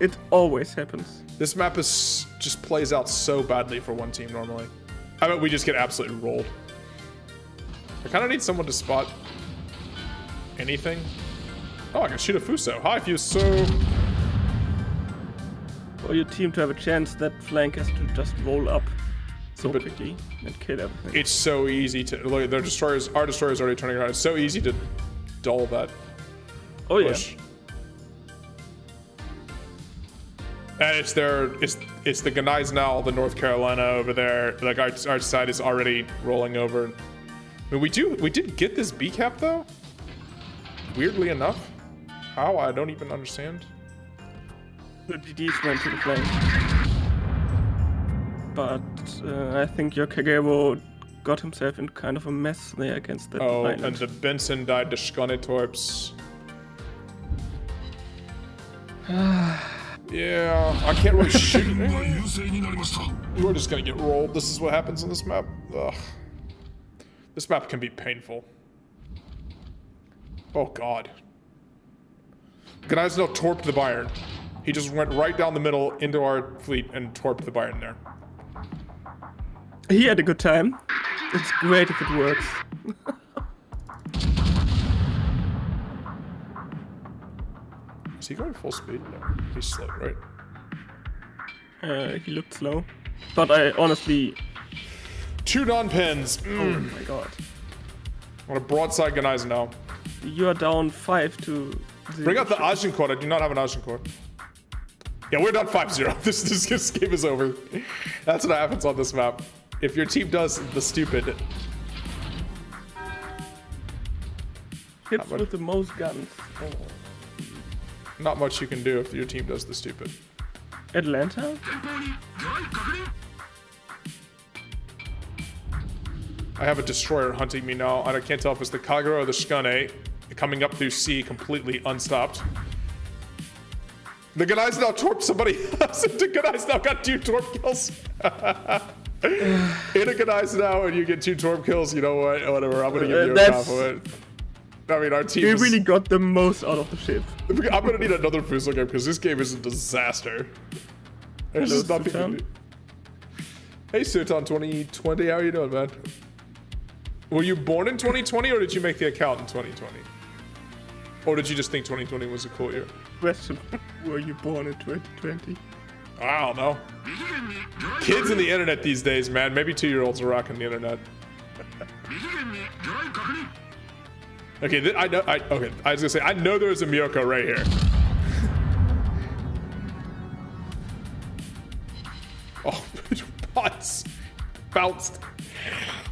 It always happens. This map is just plays out so badly for one team normally. I bet we just get absolutely rolled. I kind of need someone to spot anything. Oh, I can shoot a Fuso. Hi, Fuso. For your team to have a chance, that flank has to just roll up so quickly and kill everything. It's so easy to look. Their destroyers, our destroyers, already turning around. It's so easy to dull that. Oh push. Yeah. And it's the Gunai's now, the North Carolina over there. Like our side is already rolling over. I mean, we did get this B cap though. Weirdly enough, how I don't even understand. The DDs went to the flank, but I think your Kagero got himself in kind of a mess there against that island. And the Benson died to Skonitorps. Yeah, I can't really shoot. We're just gonna get rolled. This is what happens on this map. Ugh. This map can be painful. Oh god. Gunai's now torped the Bayern. He just went right down the middle into our fleet and torped the Bayern there. He had a good time. It's great if it works. Is he going full speed? No, he's slow, right? He looked slow. But I honestly... 2 non-pins. Oh my god. What a broadside Gunai's now. You are down 5 to 0. Bring out the Agincourt. I do not have an Agincourt. Yeah, we're down 5-0. This game is over. That's what happens on this map. If your team does the stupid... Hits with the most guns. Oh. Not much you can do if your team does the stupid. Atlanta? I have a destroyer hunting me now, and I can't tell if it's the Kagero or the Skane coming up through sea completely unstopped. The Ganai's now torped somebody else. The Ganai's now got 2 torp kills. In a Ganai's now, and you get 2 torp kills. You know what? Whatever. I'm gonna give you a compliment. I mean, our team. We really got the most out of the ship. I'm gonna need another Fuso game because this game is a disaster. There's just nothing to do. Hey, Sutan 2020, how are you doing, man? Were you born in 2020 or did you make the account in 2020? Or did you just think 2020 was a cool year? Question: were you born in 2020? I don't know. Kids in the internet these days, man. Maybe 2-year-olds are rocking the internet. Okay, I know. Okay, I was gonna say I know there's a Miyoko right here. Oh, bots bounced.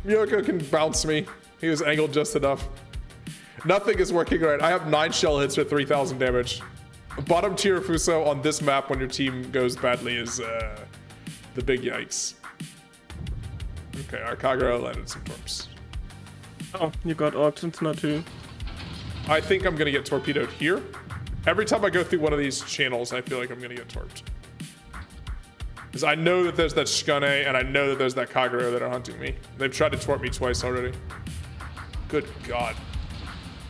Miyoko can bounce me. He was angled just enough. Nothing is working right. I have 9 shell hits for 3,000 damage. Bottom tier Fuso on this map when your team goes badly is the big yikes. Okay, our Kagura landed some torps. Oh, you got auctions now too. I think I'm gonna get torpedoed here. Every time I go through one of these channels, I feel like I'm gonna get torped. Because I know that there's that Shikane, and I know that there's that Kagura that are hunting me. They've tried to torp me twice already. Good God.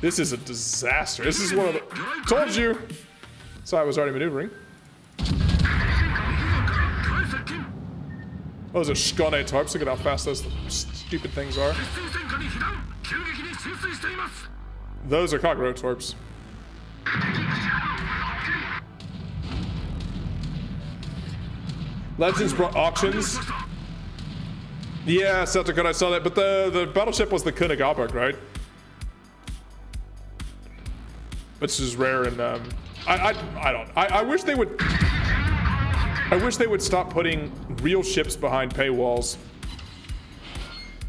This is a disaster. This is one of the... Told you! So I was already maneuvering. Those are Shikane torps. Look at how fast those stupid things are. Those are Kagura torps. Legends brought auctions. Yeah, Celtic, I saw that, but the battleship was the Kunigabak, right? Which is rare, and I wish they would. I wish they would stop putting real ships behind paywalls,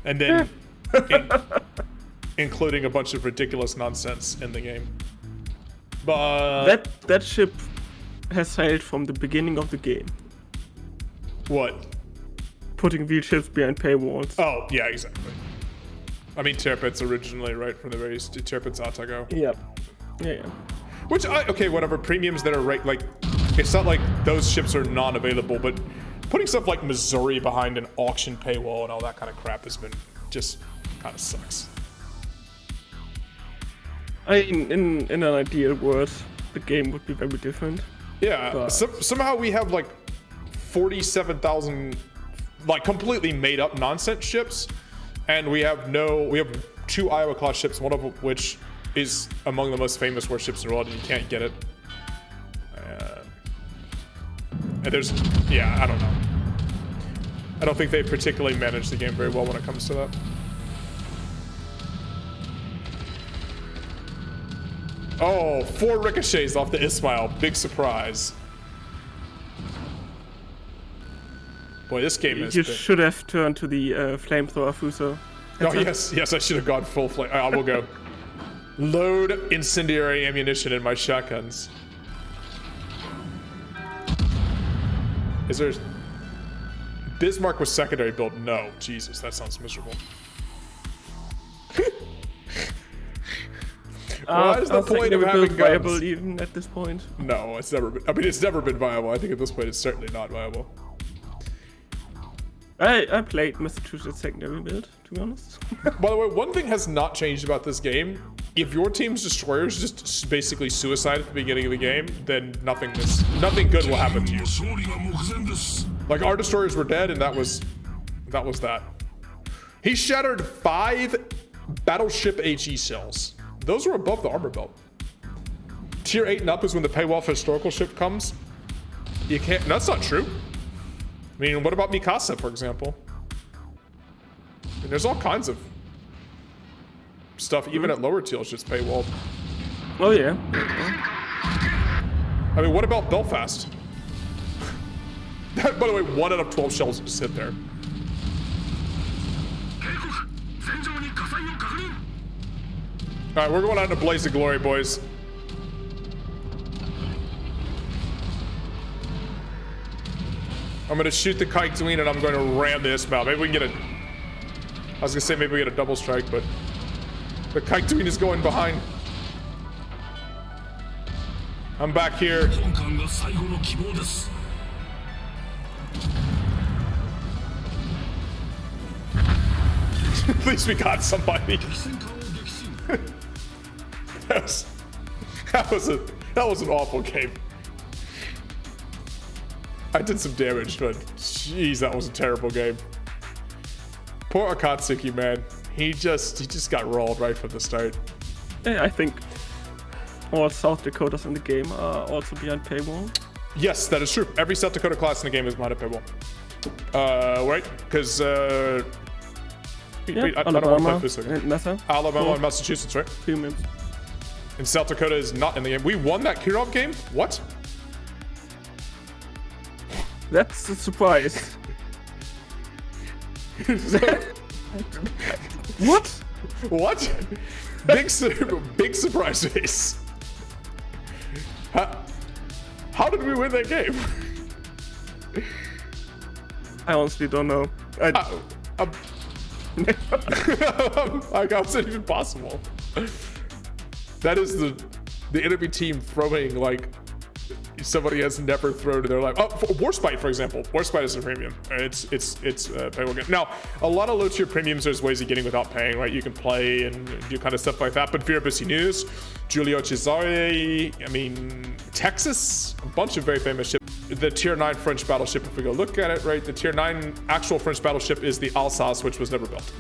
and then including a bunch of ridiculous nonsense in the game. But that ship has sailed from the beginning of the game. What? Putting real ships behind paywalls. Oh, yeah, exactly. I mean, Tirpitz originally, right, from the very Tirpitz Atago. Yep. Yeah. Which, okay, whatever, premiums that are right, like, it's not like those ships are non-available, but putting stuff like Missouri behind an auction paywall and all that kind of crap has been just kind of sucks. In an ideal world, the game would be very different. Yeah, but somehow we have like 47,000 like completely made up nonsense ships, and we have 2 Iowa class ships, one of which is among the most famous warships in the world, and you can't get it. And there's, yeah, I don't know. I don't think they particularly managed the game very well when it comes to that. Oh, 4 ricochets off the Ismail. Big surprise. Boy, this game is... You should have turned to the flamethrower Fuso. Oh, yes, I should have gone full flame. I will go. Load incendiary ammunition in my shotguns. Is there... Bismarck was secondary build? No. Jesus, that sounds miserable. What is the point of having guns? Viable even at this point? No, it's never been. I mean, it's never been viable. I think at this point, it's certainly not viable. I played Massachusetts secondary build, to be honest. By the way, one thing has not changed about this game. If your team's destroyers just basically suicide at the beginning of the game, then nothing good will happen to you. Like, our destroyers were dead, and that was that. He shattered 5 battleship HE cells. Those are above the armor belt. Tier 8 and up is when the paywall for historical ship comes. You can't... That's not true. I mean, what about Mikasa, for example? I mean, there's all kinds of stuff, even at lower tiers, just paywalled. Oh, yeah. I mean, what about Belfast? By the way, 1 out of 12 shells just sit there. Alright, we're going out in a blaze of glory, boys. I'm gonna shoot the Kaituin and I'm going to ram the Ismail. Maybe we can get a... I was gonna say maybe we get a double strike, but... The Kaituin is going behind. I'm back here. 本艦が最後の希望です At least we got somebody. 敵戦艦を撃沈 That was an awful game. I did some damage, but jeez, that was a terrible game. Poor Akatsuki, man. He just got rolled right from the start. Yeah, I think all South Dakotas in the game are also behind paywall. Yes, that is true. Every South Dakota class in the game is behind a paywall. Right? Because Yeah, I don't want to Alabama play this again. and Massa. Alabama and Massachusetts, right? Premiums. And South Dakota is not in the game. We won that Kirov game? What? That's a surprise. What? What? Big surprise face. How did we win that game? I honestly don't know. Like, how is it even possible? That is the enemy team throwing like somebody has never thrown in their life. Oh, Warspite, for example. Warspite is a premium. It's paywall game. Now, a lot of low tier premiums, there's ways of getting without paying, right? You can play and do kind of stuff like that. But Virabussi News, Giulio Cesare, I mean, Texas, a bunch of very famous ships. The tier 9 French battleship, if we go look at it, right? The tier 9 actual French battleship is the Alsace, which was never built.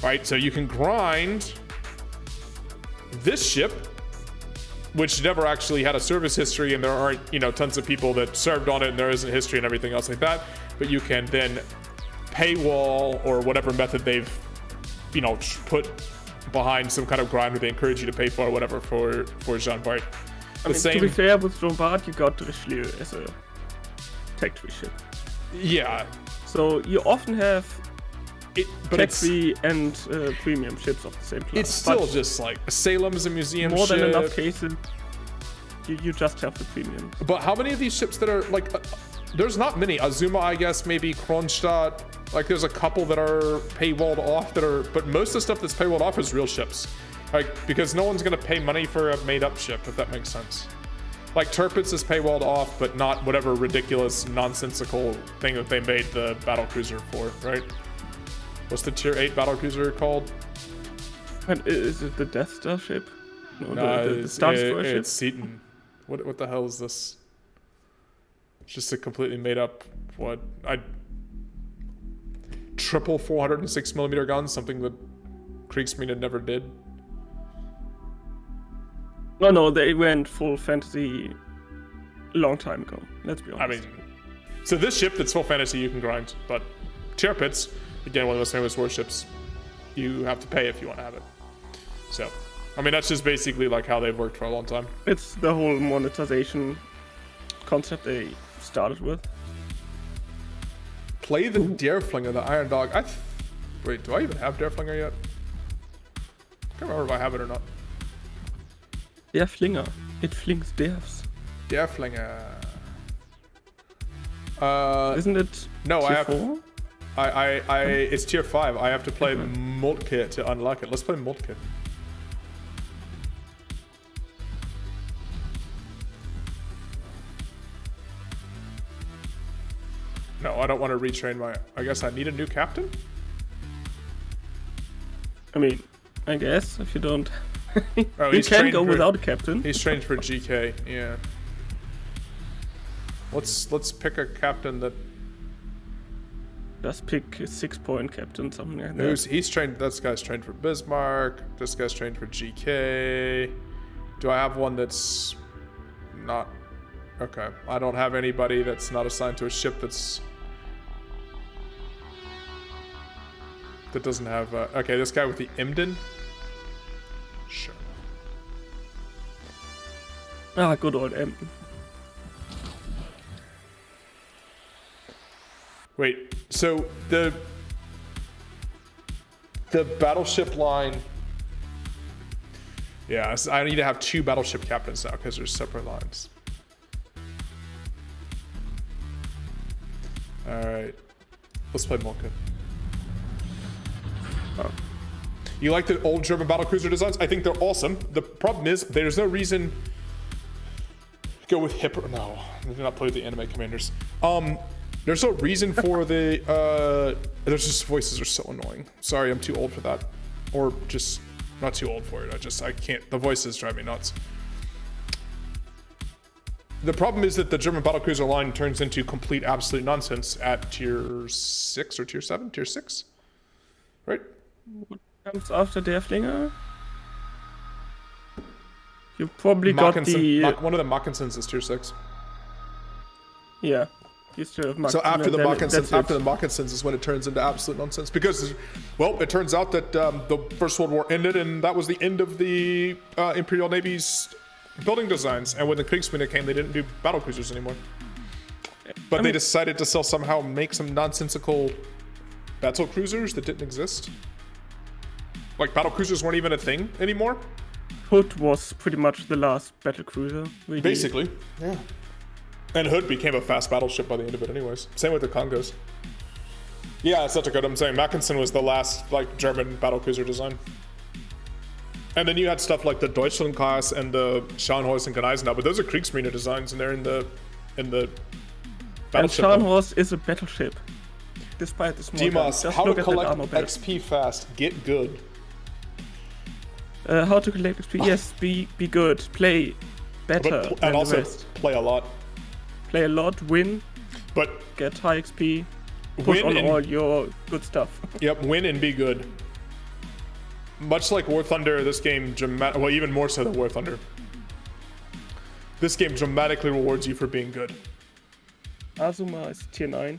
Right? So you can grind this ship, which never actually had a service history, and there aren't, tons of people that served on it, and there isn't history and everything else like that. But you can then paywall or whatever method they've, put behind some kind of grind where they encourage you to pay for or whatever for Jean Bart. I mean, to be fair, with Jean Bart, you got Richelieu as a tech tree ship. Yeah. So you often have but tech tree and premium ships of the same class. It's still just like Salem is a museum more ship. than enough cases. You just have the premium. But how many of these ships that are like? There's not many. Azuma, I guess, maybe Kronstadt. Like, there's a couple that are paywalled off but most of the stuff that's paywalled off is real ships. Like, because no one's gonna pay money for a made-up ship, if that makes sense. Like, Tirpitz is paywalled off, but not whatever ridiculous, nonsensical thing that they made the battlecruiser for, right? What's the tier 8 battlecruiser called? And is it the Death Star ship? No, the Star Destroyer ship? It's Seaton. What the hell is this? It's just a completely made up triple 406mm guns, something that Kriegsmarine never did. No, they went full fantasy a long time ago. Let's be honest. I mean, so this ship that's full fantasy you can grind, but Tirpitz, again, one of those famous warships, you have to pay if you want to have it. So, I mean, that's just basically like how they've worked for a long time. It's the whole monetization concept they started with. Play the Dareflinger, the Iron Dog. Wait, do I even have Dareflinger yet? I can't remember if I have it or not. Der Flinger. It flings devs. Dareflinger. Isn't it no, tier I have 4? it's tier 5. I have to play Moltke to unlock it. Let's play Moltke. No, I don't want to retrain my... I guess I need a new captain? I mean, I guess if you don't... Oh, you can go without a captain. He's trained for GK, yeah. Let's pick a captain that... Just pick a 6-point captain, something like that. He's trained... This guy's trained for Bismarck. This guy's trained for GK. Do I have one that's not... Okay. I don't have anybody that's not assigned to a ship that doesn't have... okay, this guy with the Emden. Sure. Ah, good old Emden. Wait, so the battleship line... Yeah, I need to have 2 battleship captains now because there's separate lines. Alright. Let's play Moltke. Oh. You like the old German battlecruiser designs? I think they're awesome. The problem is, there's no reason... Go with Hipper. No, I did not play with the anime commanders. There's no reason for the. There's just voices are so annoying. Sorry, I'm too old for that, or just not too old for it. I can't. The voices drive me nuts. The problem is that the German battlecruiser line turns into complete absolute nonsense at tier 6 or tier 7, tier 6, right? What comes after der Flinger? You probably got the... one of the Moccasins is tier 6. Yeah. You still have so after the Moccasins is when it turns into absolute nonsense. Because, well, it turns out that the First World War ended, and that was the end of the Imperial Navy's building designs. And when the Kriegsmarine came, they didn't do battlecruisers anymore. But they decided to somehow make some nonsensical battle cruisers that didn't exist. Like, battlecruisers weren't even a thing anymore. Hood was pretty much the last battlecruiser. Really. Basically, yeah. And Hood became a fast battleship by the end of it anyways. Same with the Congos. Yeah, it's such a good. I'm saying Mackensen was the last, like, German battlecruiser design. And then you had stuff like the Deutschland class and the Scharnhorst and Gneisenau, but those are Kriegsmarine designs, and they're in the battleship. And Scharnhorst is a battleship. Despite the small Dimas, how to collect XP fast, get good. How to collect XP, yes, be good, play better and than also the rest. Play a lot. Play a lot, win, but get high XP, push on all your good stuff. Yep, win and be good. Much like War Thunder, this game, well, even more so than War Thunder, this game dramatically rewards you for being good. Azuma is tier 9.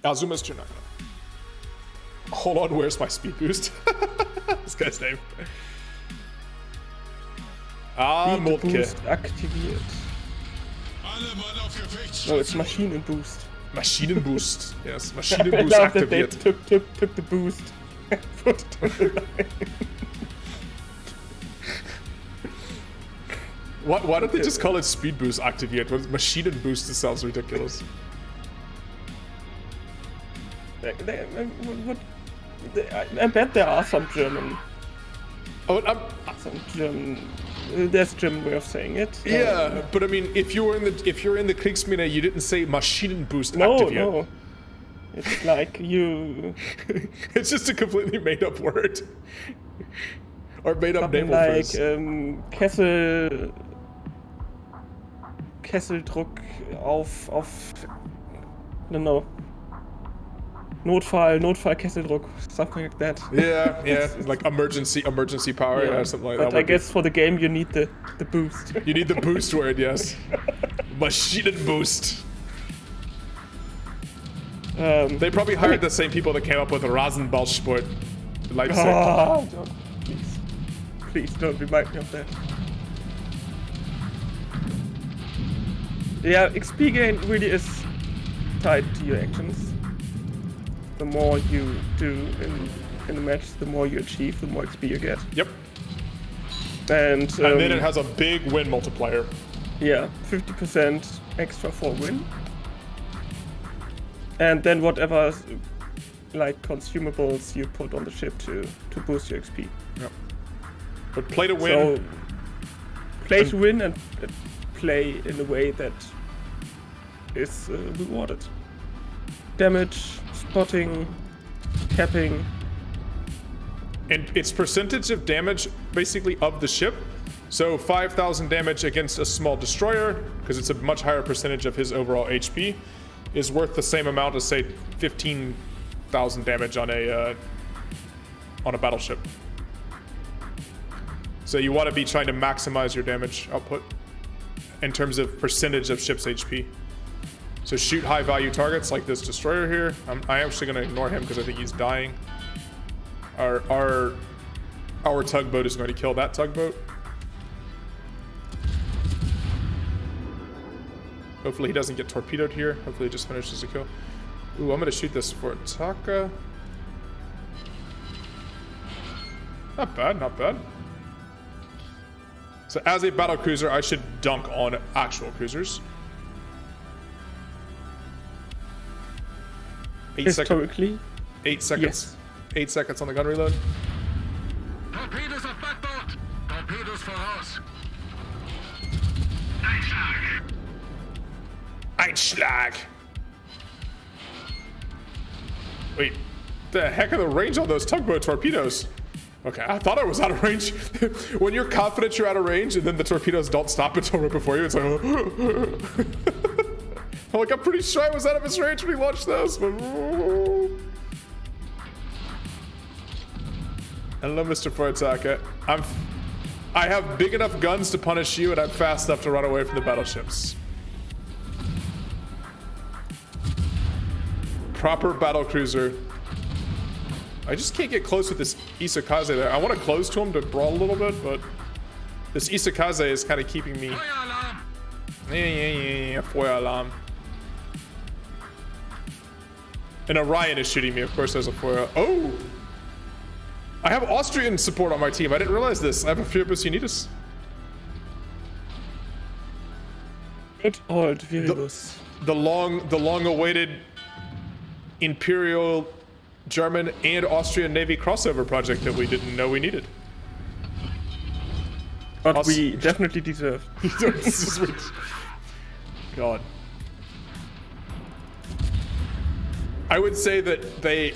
Azuma's tier 9. Hold on, where's my speed boost? This guy's name. Moltke. Aktiviert. No, it's Maschinenboost. Maschinenboost. Yes, Maschinenboost activiert. They took the boost and put it on the line. Why don't they just call it speed boost activiert? Maschinenboost sounds ridiculous. I bet there are some German. There's a German way of saying it. Yeah, but I mean, if you're in the Kriegsmarine, you didn't say Maschinenboost activiert. No. It's like you. It's just a completely made-up word, or made-up naval like phrase. Kesseldruck auf I don't know. Notfall Kesseldruck, something like that. Yeah, like emergency power, yeah, something like that. But I guess for the game you need the boost. You need the boost word, yes. Maschinenboost. They probably hired the same people that came up with Rasenballsport Leipzig. Oh, please don't remind me of that. Yeah, XP gain really is tied to your actions. The more you do in a match, the more you achieve, the more XP you get. Yep. And then it has a big win multiplier. Yeah, 50% extra for win. And then whatever like consumables you put on the ship to boost your XP. Yep. But play to win. So play to win and play in a way that is rewarded. Damage, spotting, capping. And it's percentage of damage basically of the ship. So 5,000 damage against a small destroyer, because it's a much higher percentage of his overall HP, is worth the same amount as, say, 15,000 damage on a battleship. So you want to be trying to maximize your damage output in terms of percentage of ship's HP. So shoot high value targets like this destroyer here. I'm actually going to ignore him because I think he's dying. Our tugboat is going to kill that tugboat. Hopefully he doesn't get torpedoed here. Hopefully he just finishes the kill. Ooh, I'm going to shoot this for Taka. Not bad, not bad. So as a battle cruiser, I should dunk on actual cruisers. 8 Historically? 8 seconds. Yes. 8 seconds on the gun reload. Torpedos auf Backbord! Torpedos voraus! Einschlag. Wait, the heck of the range on those tugboat torpedoes? Okay, I thought I was out of range. When you're confident you're out of range and then the torpedoes don't stop until right before you, it's like, I'm like, I'm pretty sure I was out of his range when he launched those, but... Hello, Mr. Fortaka. I have big enough guns to punish you, and I'm fast enough to run away from the battleships. Proper battle cruiser. I just can't get close with this Isakaze there. I want to close to him to brawl a little bit, but this Isakaze is kind of keeping me. Yeah, fire alarm. And Orion is shooting me. Of course, there's a fire. Oh! I have Austrian support on my team. I didn't realize this. I have a Phoebus Unitas. Good old Viribus. The long-awaited Imperial German and Austrian Navy crossover project that we didn't know we needed. But we definitely deserve. God. I would say that they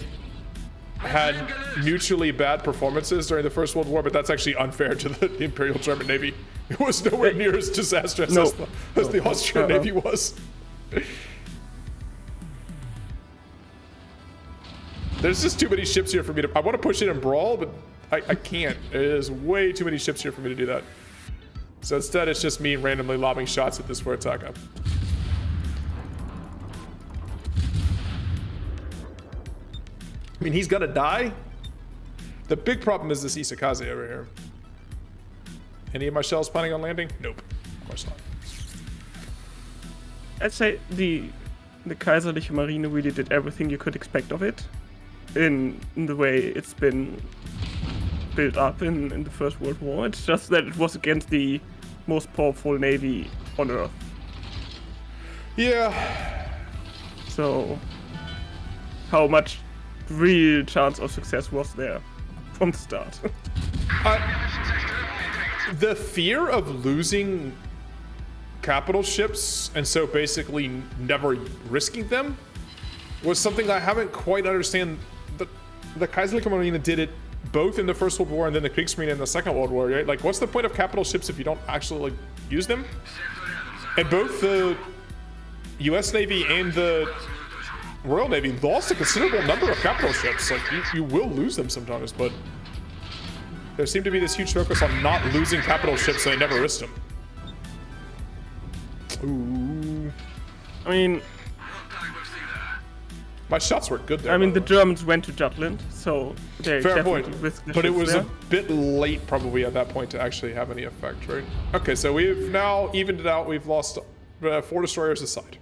had mutually bad performances during the First World War, but that's actually unfair to the Imperial German Navy. It was nowhere near as disastrous as the Austrian Navy was. There's just too many ships here for me to... I want to push in and brawl, but I can't. There's way too many ships here for me to do that. So instead, it's just me randomly lobbing shots at this Fortaka. I mean, he's gonna die. The big problem is this Isakaze over here. Any of my shells planning on landing? Nope. Of course not. I'd say the Kaiserliche Marine really did everything you could expect of it. In the way it's been built up in the First World War. It's just that it was against the most powerful navy on Earth. Yeah. So, how much real chance of success was there from the start? The fear of losing capital ships, and so basically never risking them, was something I haven't quite understand. The Kaiserliche Marine did it both in the First World War and then the Kriegsmarine in the Second World War, right? Like, what's the point of capital ships if you don't actually, like, use them? And both the US Navy and the Royal Navy lost a considerable number of capital ships. Like, you will lose them sometimes, but there seemed to be this huge focus on not losing capital ships, so they never risked them. Ooh. I mean... My shots were good there. I mean, the Germans went to Jutland, so they definitely risked the but it was there. a bit late probably at that point to actually have any effect, right? Okay, so we've now evened it out. We've lost 4 destroyers aside.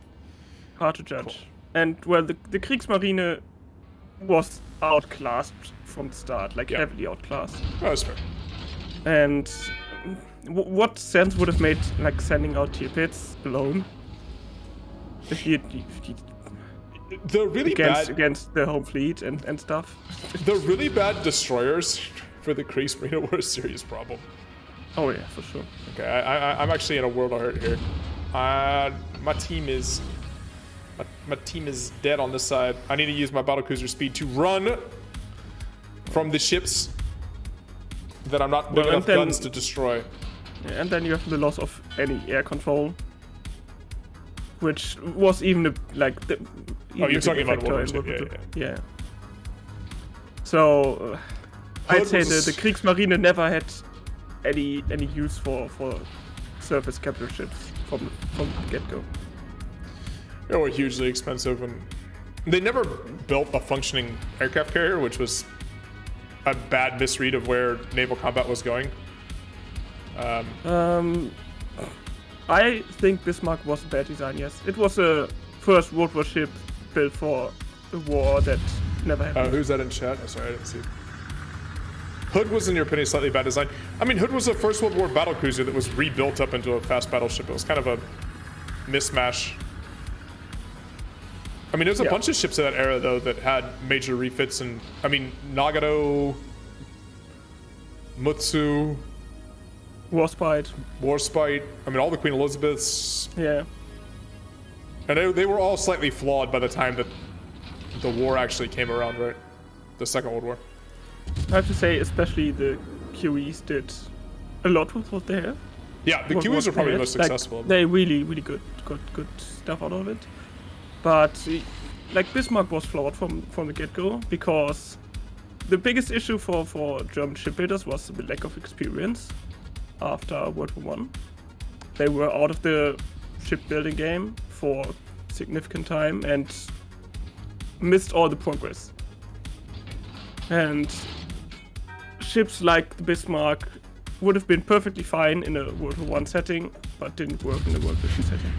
Hard to judge. Cool. And, well, the Kriegsmarine was outclassed from the start, like heavily outclassed. Oh, that's fair. And what sense would have made, like, sending out Tirpitz alone? If you the really against the home fleet and stuff. The really bad destroyers for the Kriegsmarine were a serious problem. Oh yeah, for sure. Okay, I'm actually in a world of hurt here. My team is dead on this side. I need to use my battlecruiser speed to run from the ships that I'm not big enough guns to destroy. Yeah, and then you have the loss of any air control, which was even you're talking about World War II. Yeah. So I'd say the Kriegsmarine never had any use for surface capital ships from the get-go. They were hugely expensive, and they never built a functioning aircraft carrier, which was a bad misread of where naval combat was going. I think Bismarck was a bad design, yes. It was a first World War ship built for a war that never happened. Who's that in chat? Oh, sorry, I didn't see. Hood was, in your opinion, slightly bad design. I mean, Hood was a First World War battlecruiser that was rebuilt up into a fast battleship. It was kind of a mismatch. I mean, there's a bunch of ships of that era, though, that had major refits. And I mean, Nagato, Mutsu, Warspite. Warspite. I mean, all the Queen Elizabeths. Yeah. And they were all slightly flawed by the time that the war actually came around, right? The Second World War. I have to say, especially the QEs did a lot with what they have. Yeah, the QEs are probably the most successful. They really got good stuff out of it. But like Bismarck was flawed from the get-go, because the biggest issue for German shipbuilders was the lack of experience after World War I. They were out of the shipbuilding game for significant time and missed all the progress. And ships like the Bismarck would have been perfectly fine in a World War I setting, but didn't work in a World War II setting.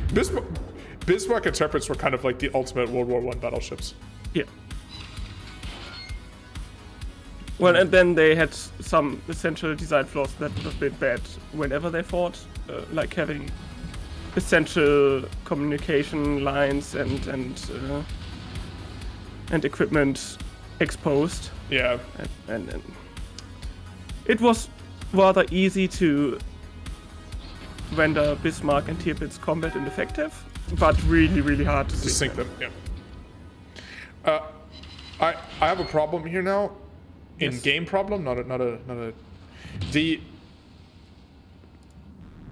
Bismarck and Temperance were kind of like the ultimate World War I battleships. Yeah. Well, and then they had some essential design flaws that would have been bad whenever they fought, like having essential communication lines and equipment exposed. Yeah. And it was rather easy to render Bismarck and Tirpitz combat ineffective, but really hard to sink them. Yeah. I have a problem here now. In-game problem, not a. The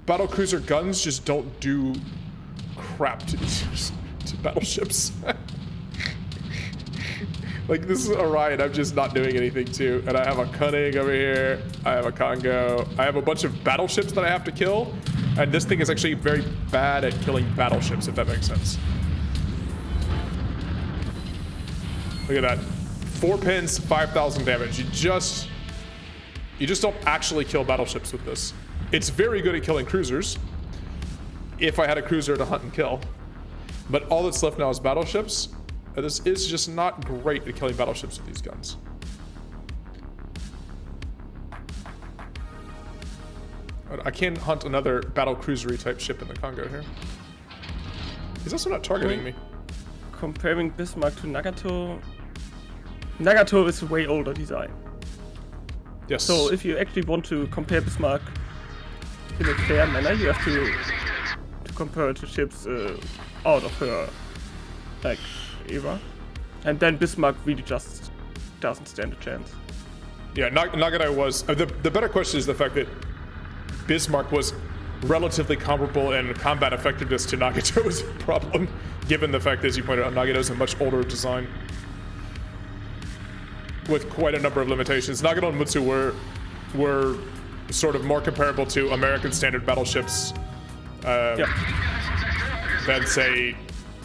battlecruiser guns just don't do crap to battleships. Like, this is Orion, I'm just not doing anything to. And I have a Cunning over here. I have a Congo. I have a bunch of battleships that I have to kill. And this thing is actually very bad at killing battleships, if that makes sense. Look at that. 4 pins, 5,000 damage. You just don't actually kill battleships with this. It's very good at killing cruisers. If I had a cruiser to hunt and kill. But all that's left now is battleships. This is just not great at killing battleships with these guns. I can't hunt another battle cruisery type ship in the Congo here. He's also not targeting me. Comparing Bismarck to Nagato, Nagato is a way older design. Yes. So if you actually want to compare Bismarck in a fair manner, you have to compare it to ships out of her like era, and then Bismarck really just doesn't stand a chance. Yeah, Nagato was the better question is the fact that Bismarck was relatively comparable in combat effectiveness to Nagato's problem, given the fact that, as you pointed out, Nagato's a much older design with quite a number of limitations. Nagato and Mutsu were sort of more comparable to American standard battleships than, say,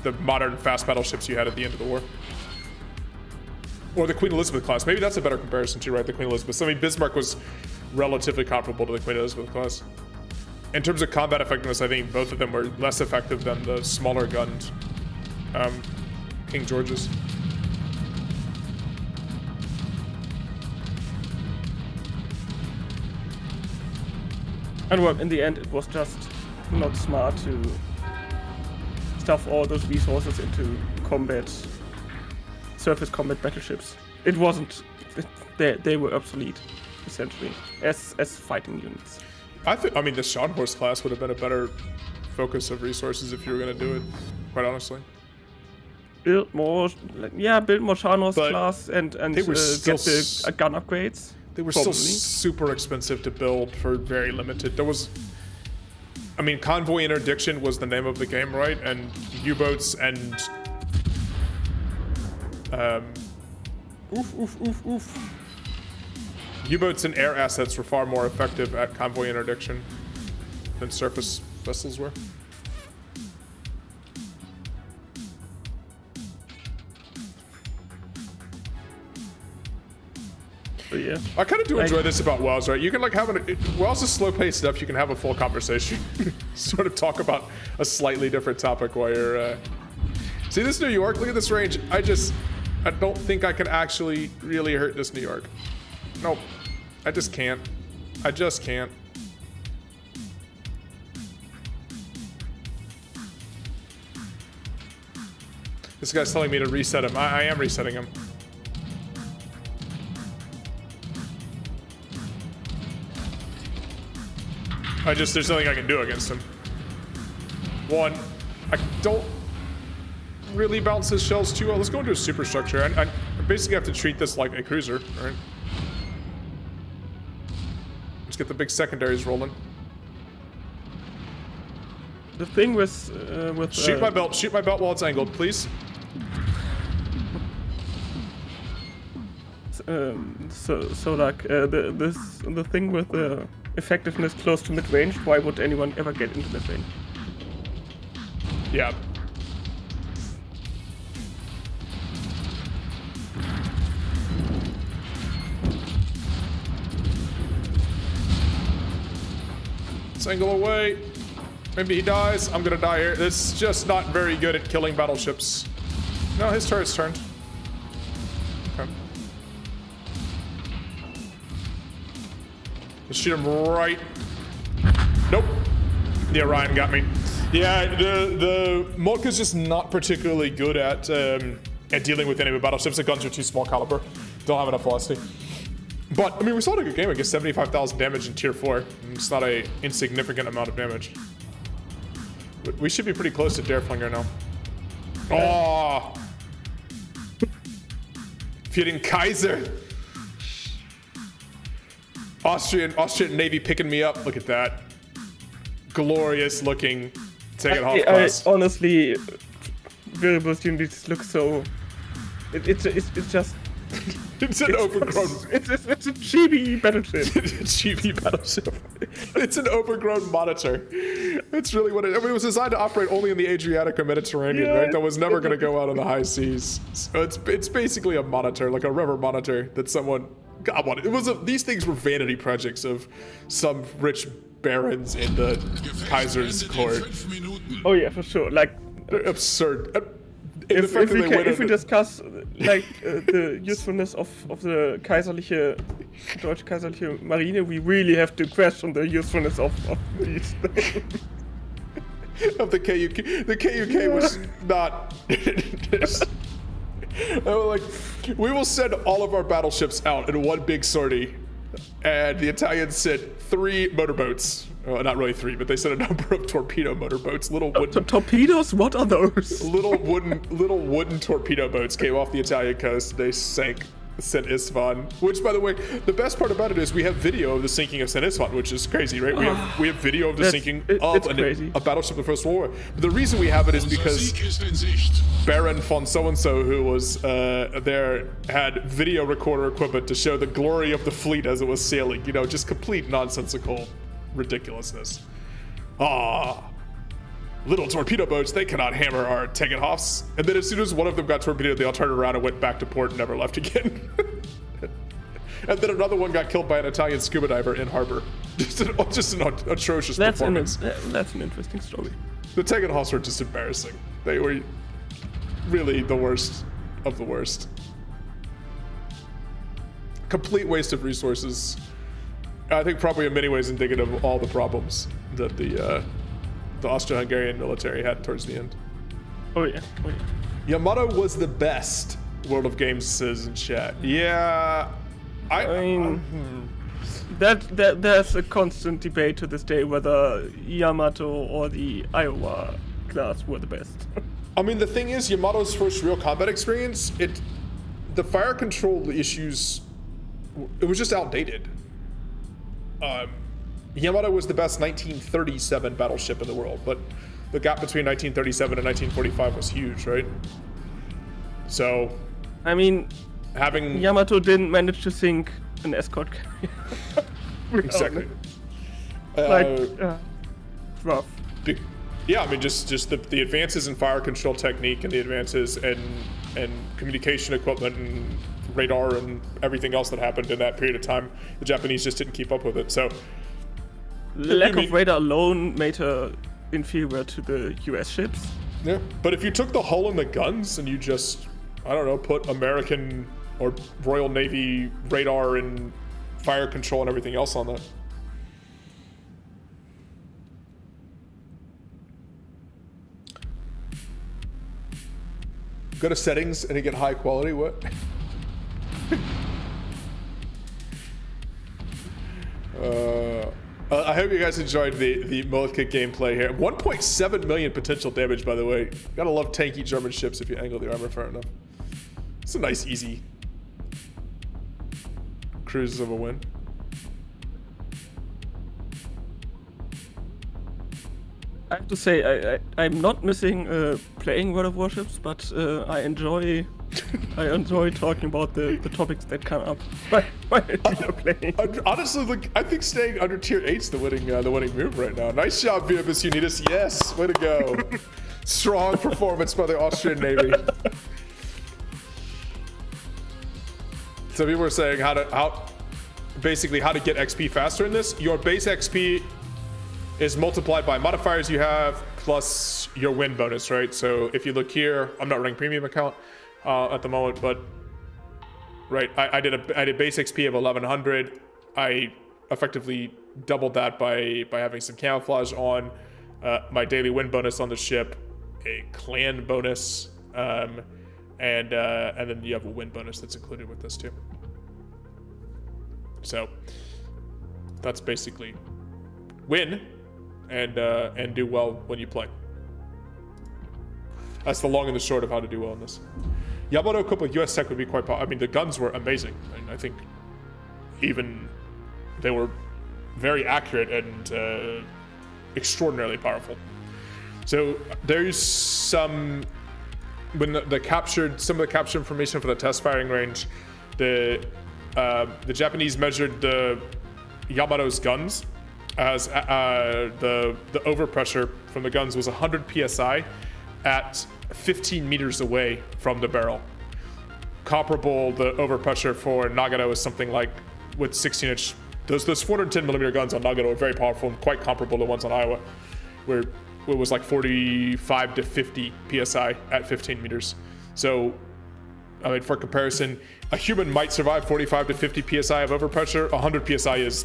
the modern fast battleships you had at the end of the war. Or the Queen Elizabeth class. Maybe that's a better comparison too, right? The Queen Elizabeth. I mean, Bismarck was relatively comparable to the Queen Elizabeth class. In terms of combat effectiveness, I think both of them were less effective than the smaller gunned King Georges. And well, in the end, it was just not smart to stuff all those resources into surface combat battleships. It wasn't. They were obsolete, essentially, as fighting units. I mean, the Scharnhorst class would have been a better focus of resources if you were going to do it, quite honestly. Build more Scharnhorst class and they were get the gun upgrades. They were still super expensive to build for very limited. There was, I mean, convoy interdiction was the name of the game, right? And U-boats and U-boats and air assets were far more effective at convoy interdiction than surface vessels were. But yeah, I kind of do enjoy this about Wells, right? You can like Wells is slow paced enough. You can have a full conversation, sort of talk about a slightly different topic while you're. See this New York? Look at this range. I don't think I can actually really hurt this New York. Nope, I just can't. I just can't. This guy's telling me to reset him. I am resetting him. There's nothing I can do against him. One, I don't really bounce his shells too well. Let's go into a superstructure. I basically have to treat this like a cruiser, right? Let's get the big secondaries rolling. The thing with shoot my belt while it's angled, please. So like the thing with the effectiveness close to mid-range, why would anyone ever get into mid-range? Yeah. Let's angle away. Maybe he dies. I'm gonna die here. This is just not very good at killing battleships. No, his turret's turned. Okay. Let's shoot him right. Nope. The Orion got me. Yeah, the Molka's just not particularly good at dealing with enemy battleships. The guns are too small caliber. Don't have enough velocity. But, I mean, we saw a good game against 75,000 damage in tier 4. It's not a insignificant amount of damage. But we should be pretty close to Derflinger now. Oh! LastKaiser! Austrian Navy picking me up. Look at that. Glorious looking Tegenhoff class. Honestly, variables units look so... It's just... It's an overgrown... It's a chibi battleship. Chibi battleship. It's an overgrown monitor. It's really what it... I mean, it was designed to operate only in the Adriatic or Mediterranean, right? That was never going to go out on the high seas. So it's basically a monitor, like a river monitor that someone... God, what it was. These things were vanity projects of some rich barons in the Kaiser's court. Oh yeah, for sure. Like... They're absurd. If we discuss like the usefulness of the Deutsche Kaiserliche Marine, we really have to question the usefulness of these things. Of the KUK. The KUK was not... like, we will send all of our battleships out in one big sortie, and the Italians sent 3 motorboats. Well, not really 3, but they sent a number of torpedo motorboats. Little wooden torpedoes. What are those? Little wooden torpedo boats came off the Italian coast. They sank St. Istvan. Which, by the way, the best part about it is we have video of the sinking of St. Istvan, which is crazy, right? We have video of the sinking of a battleship in the First World War. But the reason we have it is because Baron von so-and-so, who was there, had video recorder equipment to show the glory of the fleet as it was sailing. You know, just complete nonsensical ridiculousness. Little torpedo boats, they cannot hammer our Tegenhoffs. And then as soon as one of them got torpedoed, they all turned around and went back to port and never left again. And then another one got killed by an Italian scuba diver in harbor. Just an atrocious performance. That's an interesting story. The Tegenhoffs were just embarrassing. They were really the worst of the worst. Complete waste of resources. I think probably in many ways indicative of all the problems that the Austro-Hungarian military had towards the end. Oh yeah. Yamato was the best, World of Games says in chat. Yeah, I mean, there's a constant debate to this day whether Yamato or the Iowa class were the best. I mean, the thing is, Yamato's first real combat experience, the fire control issues, it was just outdated. Yamato was the best 1937 battleship in the world, but the gap between 1937 and 1945 was huge, right? So, I mean, having Yamato didn't manage to sink an escort carrier. Exactly. Rough. Yeah, I mean, just the advances in fire control technique and the advances in communication equipment and radar and everything else that happened in that period of time, the Japanese just didn't keep up with it. So, lack of radar alone made her inferior to the US ships. Yeah, but if you took the hull and the guns and you just, I don't know, put American or Royal Navy radar and fire control and everything else on that. Go to settings and you get high quality, what? I hope you guys enjoyed the Mulligan gameplay here. 1.7 million potential damage, by the way. Gotta love tanky German ships if you angle the armor far enough. It's a nice, easy cruise of a win. I have to say, I'm not missing playing World of Warships, but I enjoy talking about the topics that come up while you're playing. Honestly, like, I think staying under tier 8's the winning move right now. Nice job, Viabus Unitas. Yes, way to go. Strong performance by the Austrian Navy. So people were saying how to get XP faster in this. Your base XP is multiplied by modifiers you have plus your win bonus, right? So if you look here, I'm not running premium account at the moment, but right, I did base XP of 1100. I effectively doubled that by having some camouflage on, my daily win bonus on the ship, a clan bonus, and then you have a win bonus that's included with this too. So that's basically win and do well when you play. That's the long and the short of how to do well in this. Yamato coupled with US Tech would be quite powerful. I mean, the guns were amazing. And I think even they were very accurate and extraordinarily powerful. So there's some, when some of the capture information for the test firing range, the Japanese measured the Yamato's guns as the overpressure from the guns was 100 psi at 15 meters away from the barrel. Comparable, the overpressure for Nagato is something like with 16-inch. Those 410 millimeter guns on Nagato are very powerful and quite comparable to ones on Iowa, where it was like 45 to 50 psi at 15 meters. So, I mean, for comparison, a human might survive 45 to 50 psi of overpressure. 100 psi is,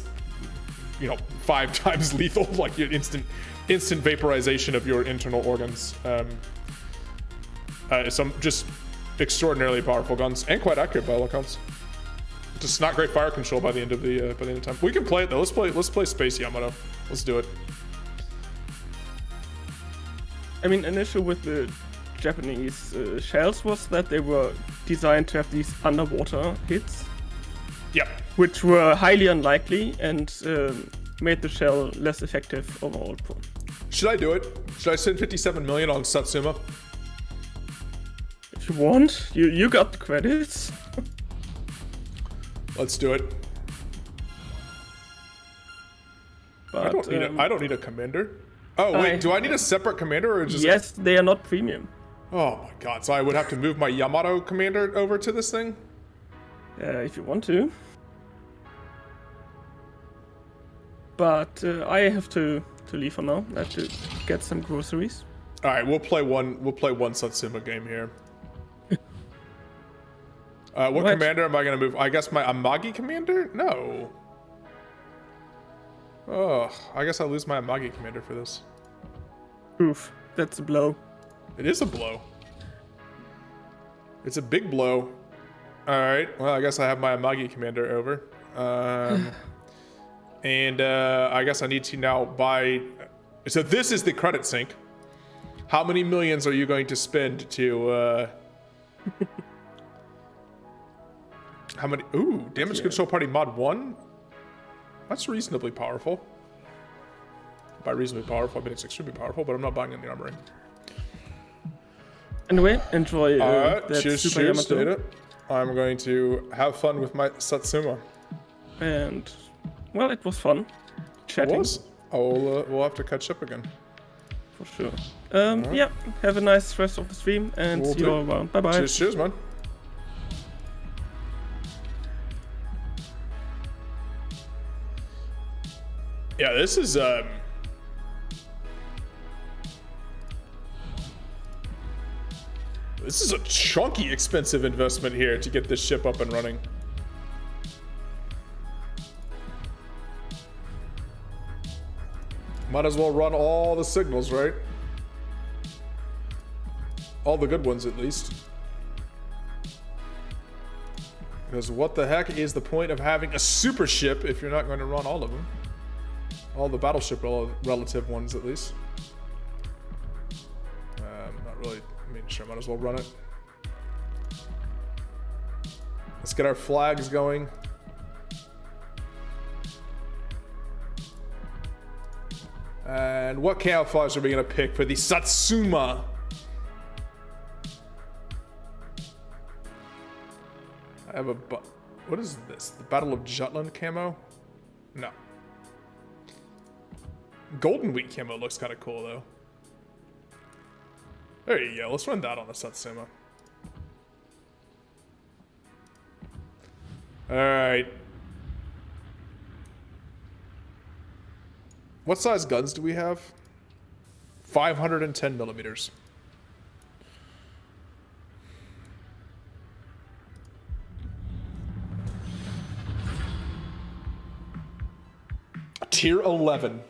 5 times lethal, like your instant vaporization of your internal organs. Some just extraordinarily powerful guns and quite accurate by all accounts. Just not great fire control by the end of the time. We can play it though. Let's play Space Yamato. Let's do it. I mean, an issue with the Japanese shells was that they were designed to have these underwater hits. Yep. Which were highly unlikely and made the shell less effective overall. Should I do it? Should I send 57 million on Satsuma? If you want, you got the credits. Let's do it. But, I don't need a commander. Oh wait, do I need a separate commander or just? Yes, they are not premium. Oh my god! So I would have to move my Yamato commander over to this thing. If you want to. But I have to leave for now. I have to get some groceries. All right, we'll play one Satsuma game here. What commander am I gonna move? I guess my Amagi commander? No. Oh, I guess I'll lose my Amagi commander for this. Oof, that's a blow. It is a blow. It's a big blow. All right. Well, I guess I have my Amagi commander over. And I guess I need to now buy. So this is the credit sink. How many millions are you going to spend to? How many? Ooh, damage control party mod 1. That's reasonably powerful. By reasonably powerful, I mean it's extremely powerful, but I'm not buying in the armory. Anyway, enjoy that cheers, Super cheers, Yamato. Data. I'm going to have fun with my Satsuma. And, well, it was fun chatting. It was? We'll have to catch up again. For sure. Yeah, have a nice rest of the stream and see you all around. Bye-bye. Cheers, cheers, man. Yeah, this is a chunky, expensive investment here to get this ship up and running. Might as well run all the signals, right? All the good ones, at least. Because what the heck is the point of having a super ship if you're not going to run all of them? All the battleship relative ones, at least. Not really. I mean, sure, might as well run it. Let's get our flags going. And what camouflage are we gonna pick for the Satsuma? I have a what is this? The Battle of Jutland camo? No. Golden Wheat camo looks kind of cool though. There you go. Let's run that on the Satsuma. All right. What size guns do we have? 510 millimeters. Tier 11.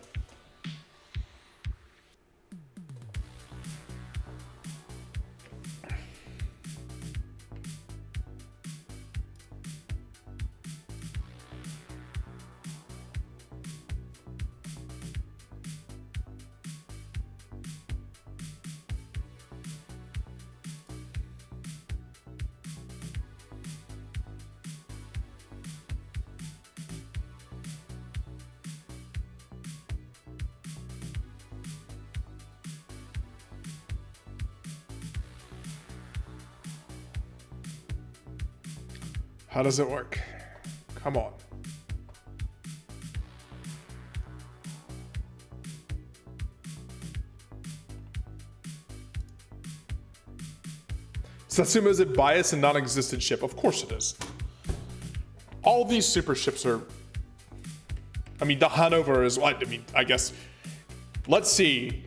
How does it work? Come on. Satsuma is a biased and non-existent ship. Of course it is. All these super ships are... I mean, the Hanover is what? I mean, I guess... Let's see.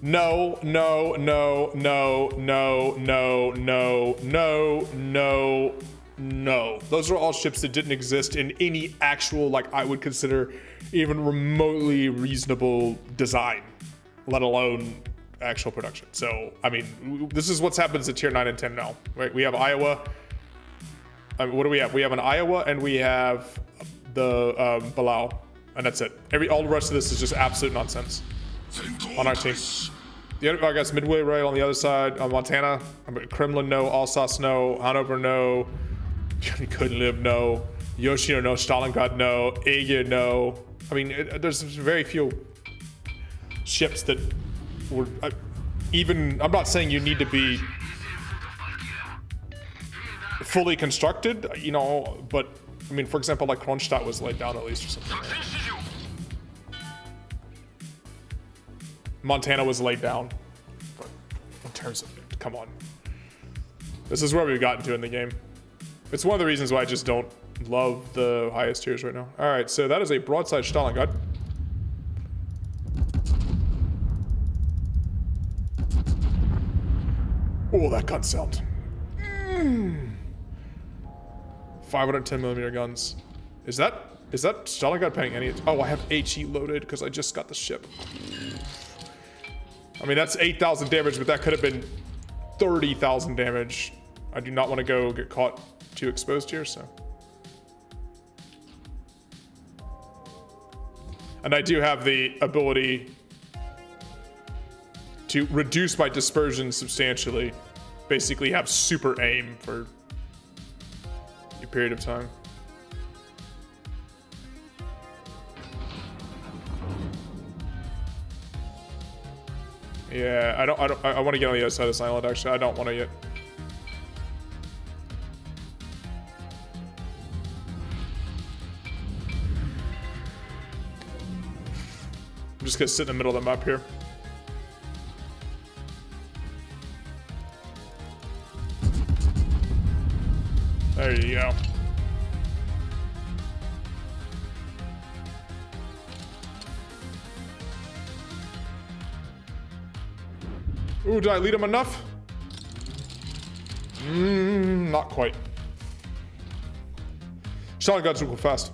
No, no, no, no, no, no, no, no, no, no. Those are all ships that didn't exist in any actual, like, I would consider even remotely reasonable design, let alone actual production. So, I mean, this is what's happens at tier 9 and 10 now, right? We have Iowa. What do we have? We have an Iowa and we have the Palau, and that's it. All the rest of this is just absolute nonsense on our team. The other, I guess, Midway Rail on the other side, Montana, Kremlin, no. Alsace, no. Hanover, no. Couldn't live, no. Yoshino, no. Stalingrad, no. Aegir, no. I mean, there's very few ships that were even. I'm not saying you need to be fully constructed, you know, but I mean, for example, like Kronstadt was laid down at least or something. Right? Montana was laid down, but in terms of, come on. This is where we've gotten to in the game. It's one of the reasons why I just don't love the highest tiers right now. All right, so that is a broadside Stalingrad. Oh, that gun sound. 510 millimeter guns. Is that Stalingrad paying any? Oh, I have HE loaded because I just got the ship. I mean, that's 8,000 damage, but that could have been 30,000 damage. I do not want to go get caught too exposed here, so. And I do have the ability to reduce my dispersion substantially. Basically have super aim for a period of time. Yeah, I want to get on the other side of this island, actually. I don't want to yet. I'm just gonna sit in the middle of the map here. There you go. Ooh, did I lead him enough? Not quite. Stalingrad super fast.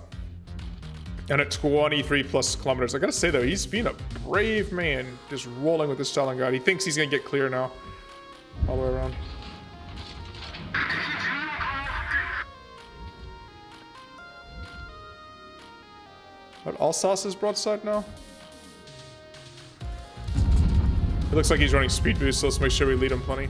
And at 23 plus kilometers. I gotta say though, he's being a brave man, just rolling with this Stalingrad. He thinks he's gonna get clear now. All the way around. But Alsace is broadside now? It looks like he's running speed boost, so let's make sure we lead him plenty.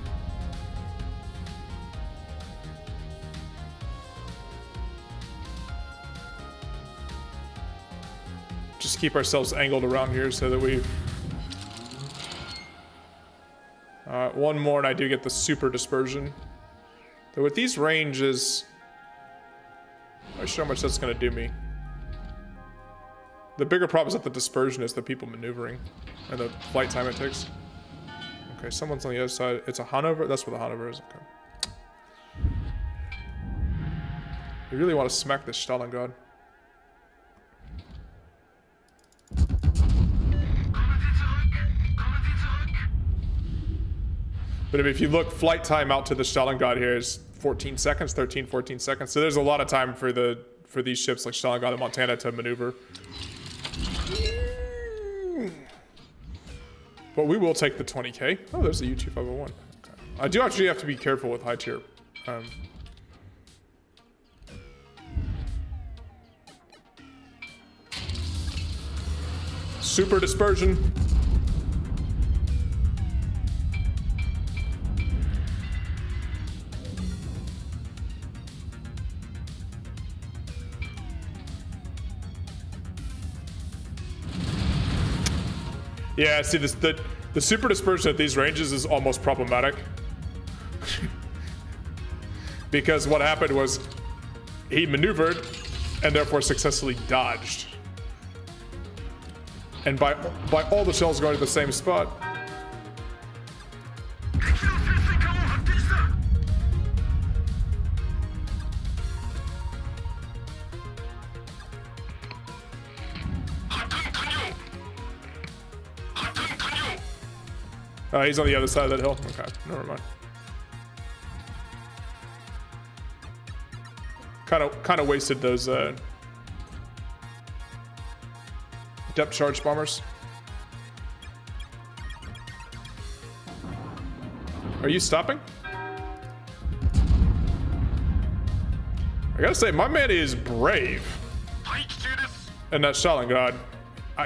Just keep ourselves angled around here so that we... one more and I do get the super dispersion. Though with these ranges... I'm not sure how much that's going to do me. The bigger problem is that the dispersion is the people maneuvering and the flight time it takes. Okay, someone's on the other side. It's a Hanover? That's where the Hanover is. Okay. You really want to smack this Stalingrad. But if you look, flight time out to the Stalingrad here is 14 seconds, 13, 14 seconds. So there's a lot of time for these ships like Stalingrad and Montana to maneuver. But we will take the 20k. Oh, there's the U-2501. Okay. I do actually have to be careful with high tier. Super dispersion. Yeah, see, the super dispersion at these ranges is almost problematic. Because what happened was he maneuvered and therefore successfully dodged. And by all the shells going to the same spot, he's on the other side of that hill. Okay, never mind. Kind of wasted those depth charge bombers. Are you stopping? I gotta say, my man is brave. And that Stalingrad,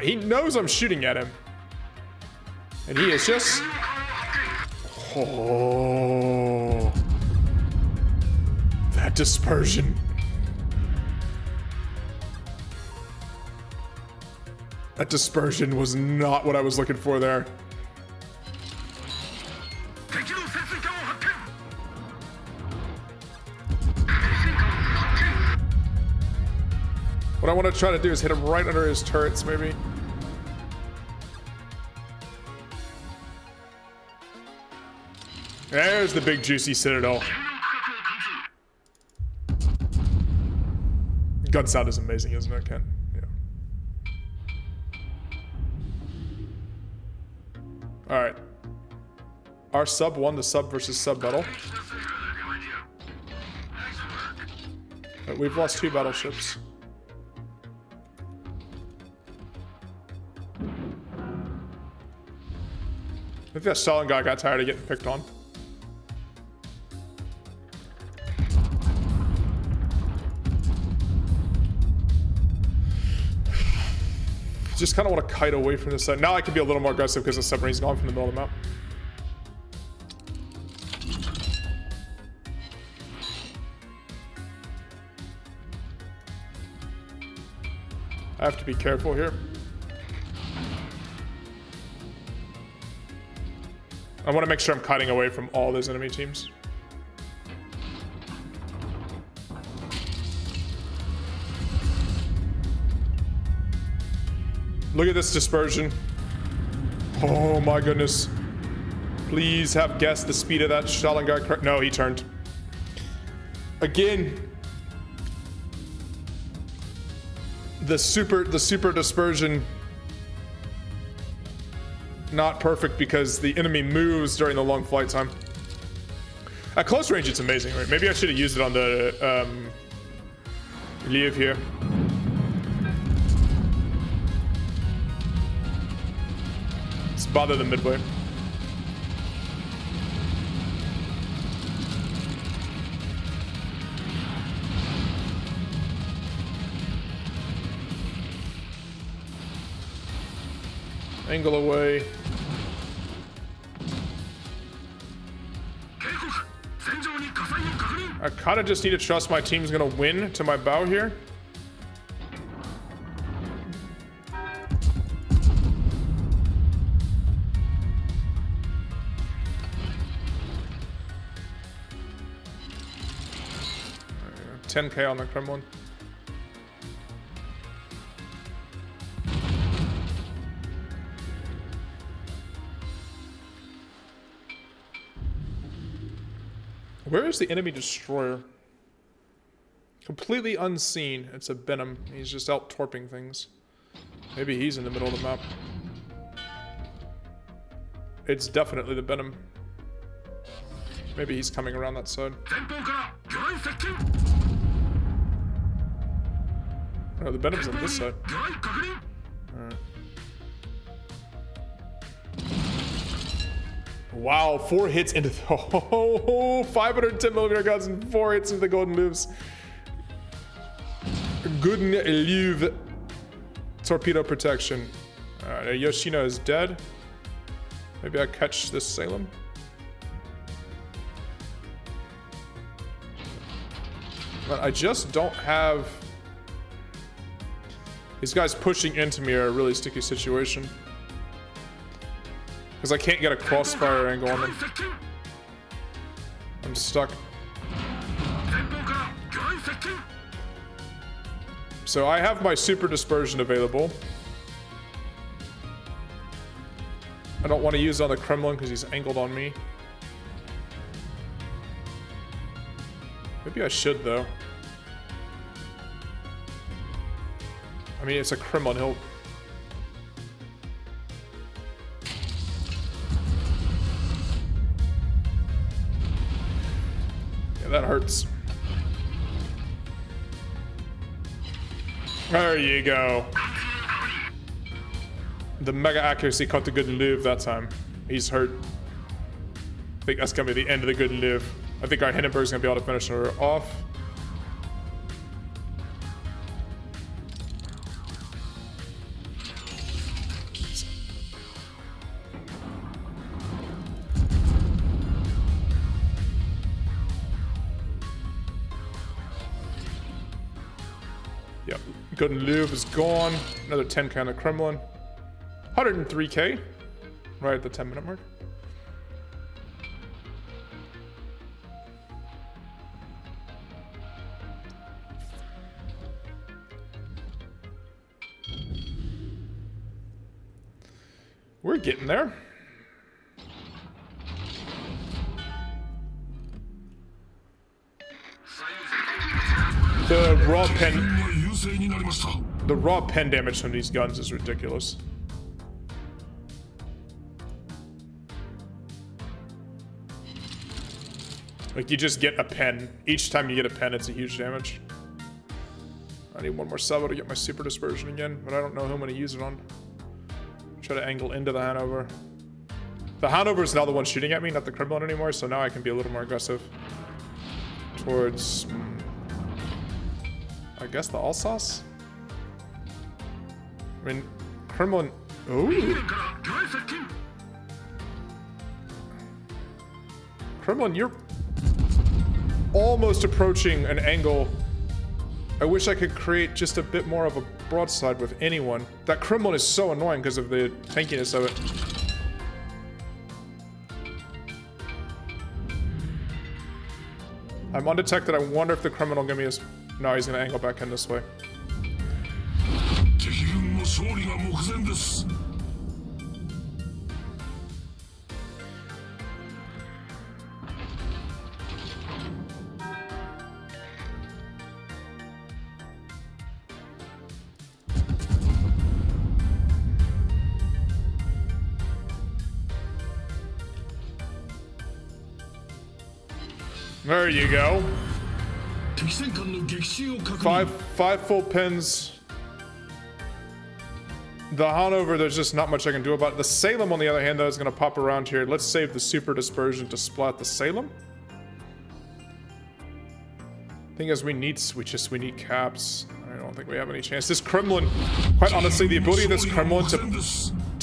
he knows I'm shooting at him. And he is just... Oh. That dispersion. That dispersion was not what I was looking for there. What I want to try to do is hit him right under his turrets, maybe. There's the big juicy citadel. Gun sound is amazing, isn't it, Ken? Yeah. Alright. Our sub won the sub versus sub battle. We've lost 2 battleships. I think that Stalin guy got tired of getting picked on. Just kind of want to kite away from this side. Now I can be a little more aggressive because the submarine's gone from the middle of the map. I have to be careful here. I want to make sure I'm kiting away from all those enemy teams. Look at this dispersion. Oh my goodness. Please have guessed the speed of that Stalingrad. No, he turned. Again. The super dispersion. Not perfect because the enemy moves during the long flight time. At close range, it's amazing, right? Maybe I should have used it on the Liev here. Let's bother the midway. Angle away. I kind of just need to trust my team's gonna win to my bow here. There you go. 10k on the Kremlin. Where is the enemy destroyer? Completely unseen. It's a Venom. He's just out torping things. Maybe he's in the middle of the map. It's definitely the Venom. Maybe he's coming around that side. No, the Venom's on this side. Alright. Wow, 4 hits into the 510mm guns and 4 hits into the golden loops. Golden loop torpedo protection. Alright, Yoshino is dead. Maybe I catch this Salem. But I just don't have. These guys pushing into me are a really sticky situation. Because I can't get a crossfire angle on them. I'm stuck. So I have my super dispersion available. I don't want to use it on the Kremlin because he's angled on me. Maybe I should though. I mean, it's a Kremlin, he'll... That hurts. There you go. The mega accuracy caught the good and live that time. He's hurt. I think that's gonna be the end of the good and live. I think our Hindenburg's gonna be able to finish her off. Yep, Golden Louvre is gone. Another 10k on the Kremlin. 103k. Right at the 10-minute mark. We're getting there. The raw pen damage from these guns is ridiculous. Like, you just get a pen. Each time you get a pen, it's a huge damage. I need one more salvo to get my super dispersion again, but I don't know who I'm going to use it on. Try to angle into the Hanover. The Hanover is now the one shooting at me, not the Kremlin anymore, so now I can be a little more aggressive. Towards... I guess the Alsace? I mean, Kremlin... Ooh! Kremlin, you're almost approaching an angle. I wish I could create just a bit more of a broadside with anyone. That Kremlin is so annoying because of the tankiness of it. I'm undetected. I wonder if the Kremlin will give me his... No, he's gonna angle back in this way. There you go. Five full pins. The Hanover, there's just not much I can do about it. The Salem, on the other hand, though, is going to pop around here. Let's save the super dispersion to splat the Salem. Thing is, we need caps. I don't think we have any chance. This Kremlin, quite honestly, the ability of this Kremlin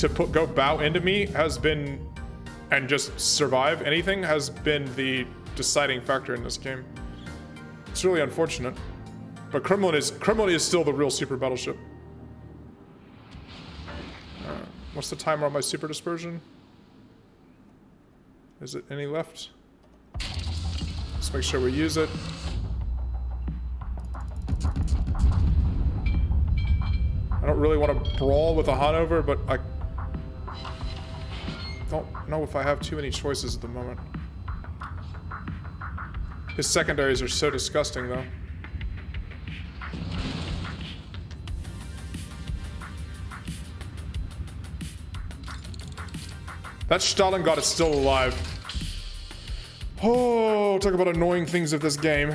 to go bow into me has been, and just survive anything, has been the deciding factor in this game. It's really unfortunate. But Kremlin is still the real super battleship. What's the timer on my super dispersion? Is it any left? Let's make sure we use it. I don't really want to brawl with a Hanover, but I don't know if I have too many choices at the moment. His secondaries are so disgusting, though. That Stalingrad is still alive. Oh, talk about annoying things of this game.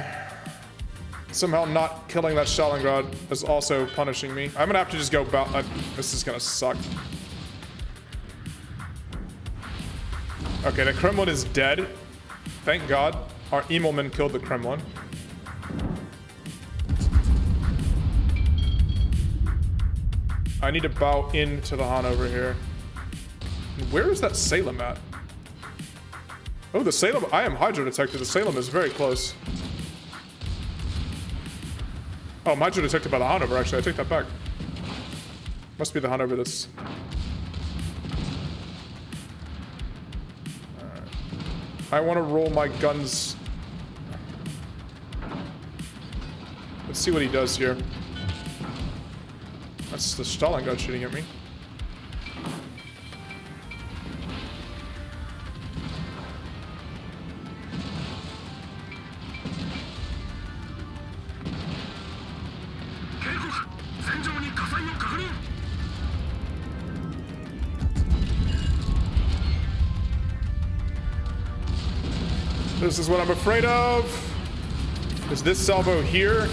Somehow not killing that Stalingrad is also punishing me. I'm gonna have to just go about. This is gonna suck. Okay, the Kremlin is dead. Thank God. Our Emelman killed the Kremlin. I need to bow into the Hanover here. Where is that Salem at? Oh, the Salem. I am hydro detected. The Salem is very close. Oh, I'm hydro detected by the Hanover, actually. I take that back. Must be the Hanover that's... Alright. I want to roll my guns. Let's see what he does here. That's the Stalingrad shooting at me. This is what I'm afraid of. Is this salvo here?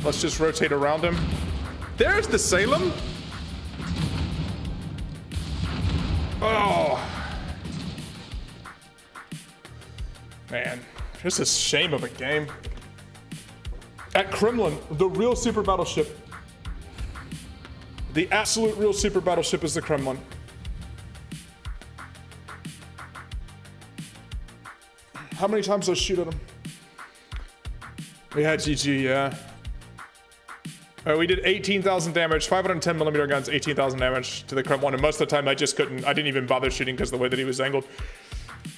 Let's just rotate around him. There's the Salem. Oh. Man, this is a shame of a game. At Kremlin, the real super battleship. The absolute real super battleship is the Kremlin. How many times did I shoot at him? We had GG, yeah. We did 18,000 damage, 510mm guns, 18,000 damage to the Kremlin, and most of the time I just couldn't, I didn't even bother shooting because of the way that he was angled.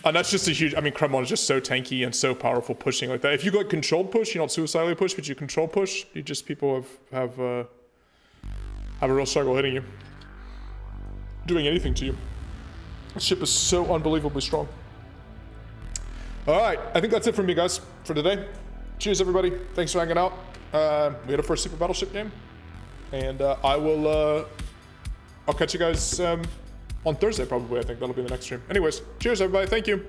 And that's just a huge, I mean, Kremlin is just so tanky and so powerful pushing like that. If you go controlled push, you don't suicidally push, but you control push, you just, people have a real struggle hitting you. Doing anything to you. The ship is so unbelievably strong. All right, I think that's it from me, guys, for today. Cheers, everybody. Thanks for hanging out. We had our first super battleship game, and I'll catch you guys on Thursday, probably. I think that'll be the next stream. Anyways, cheers, everybody. Thank you.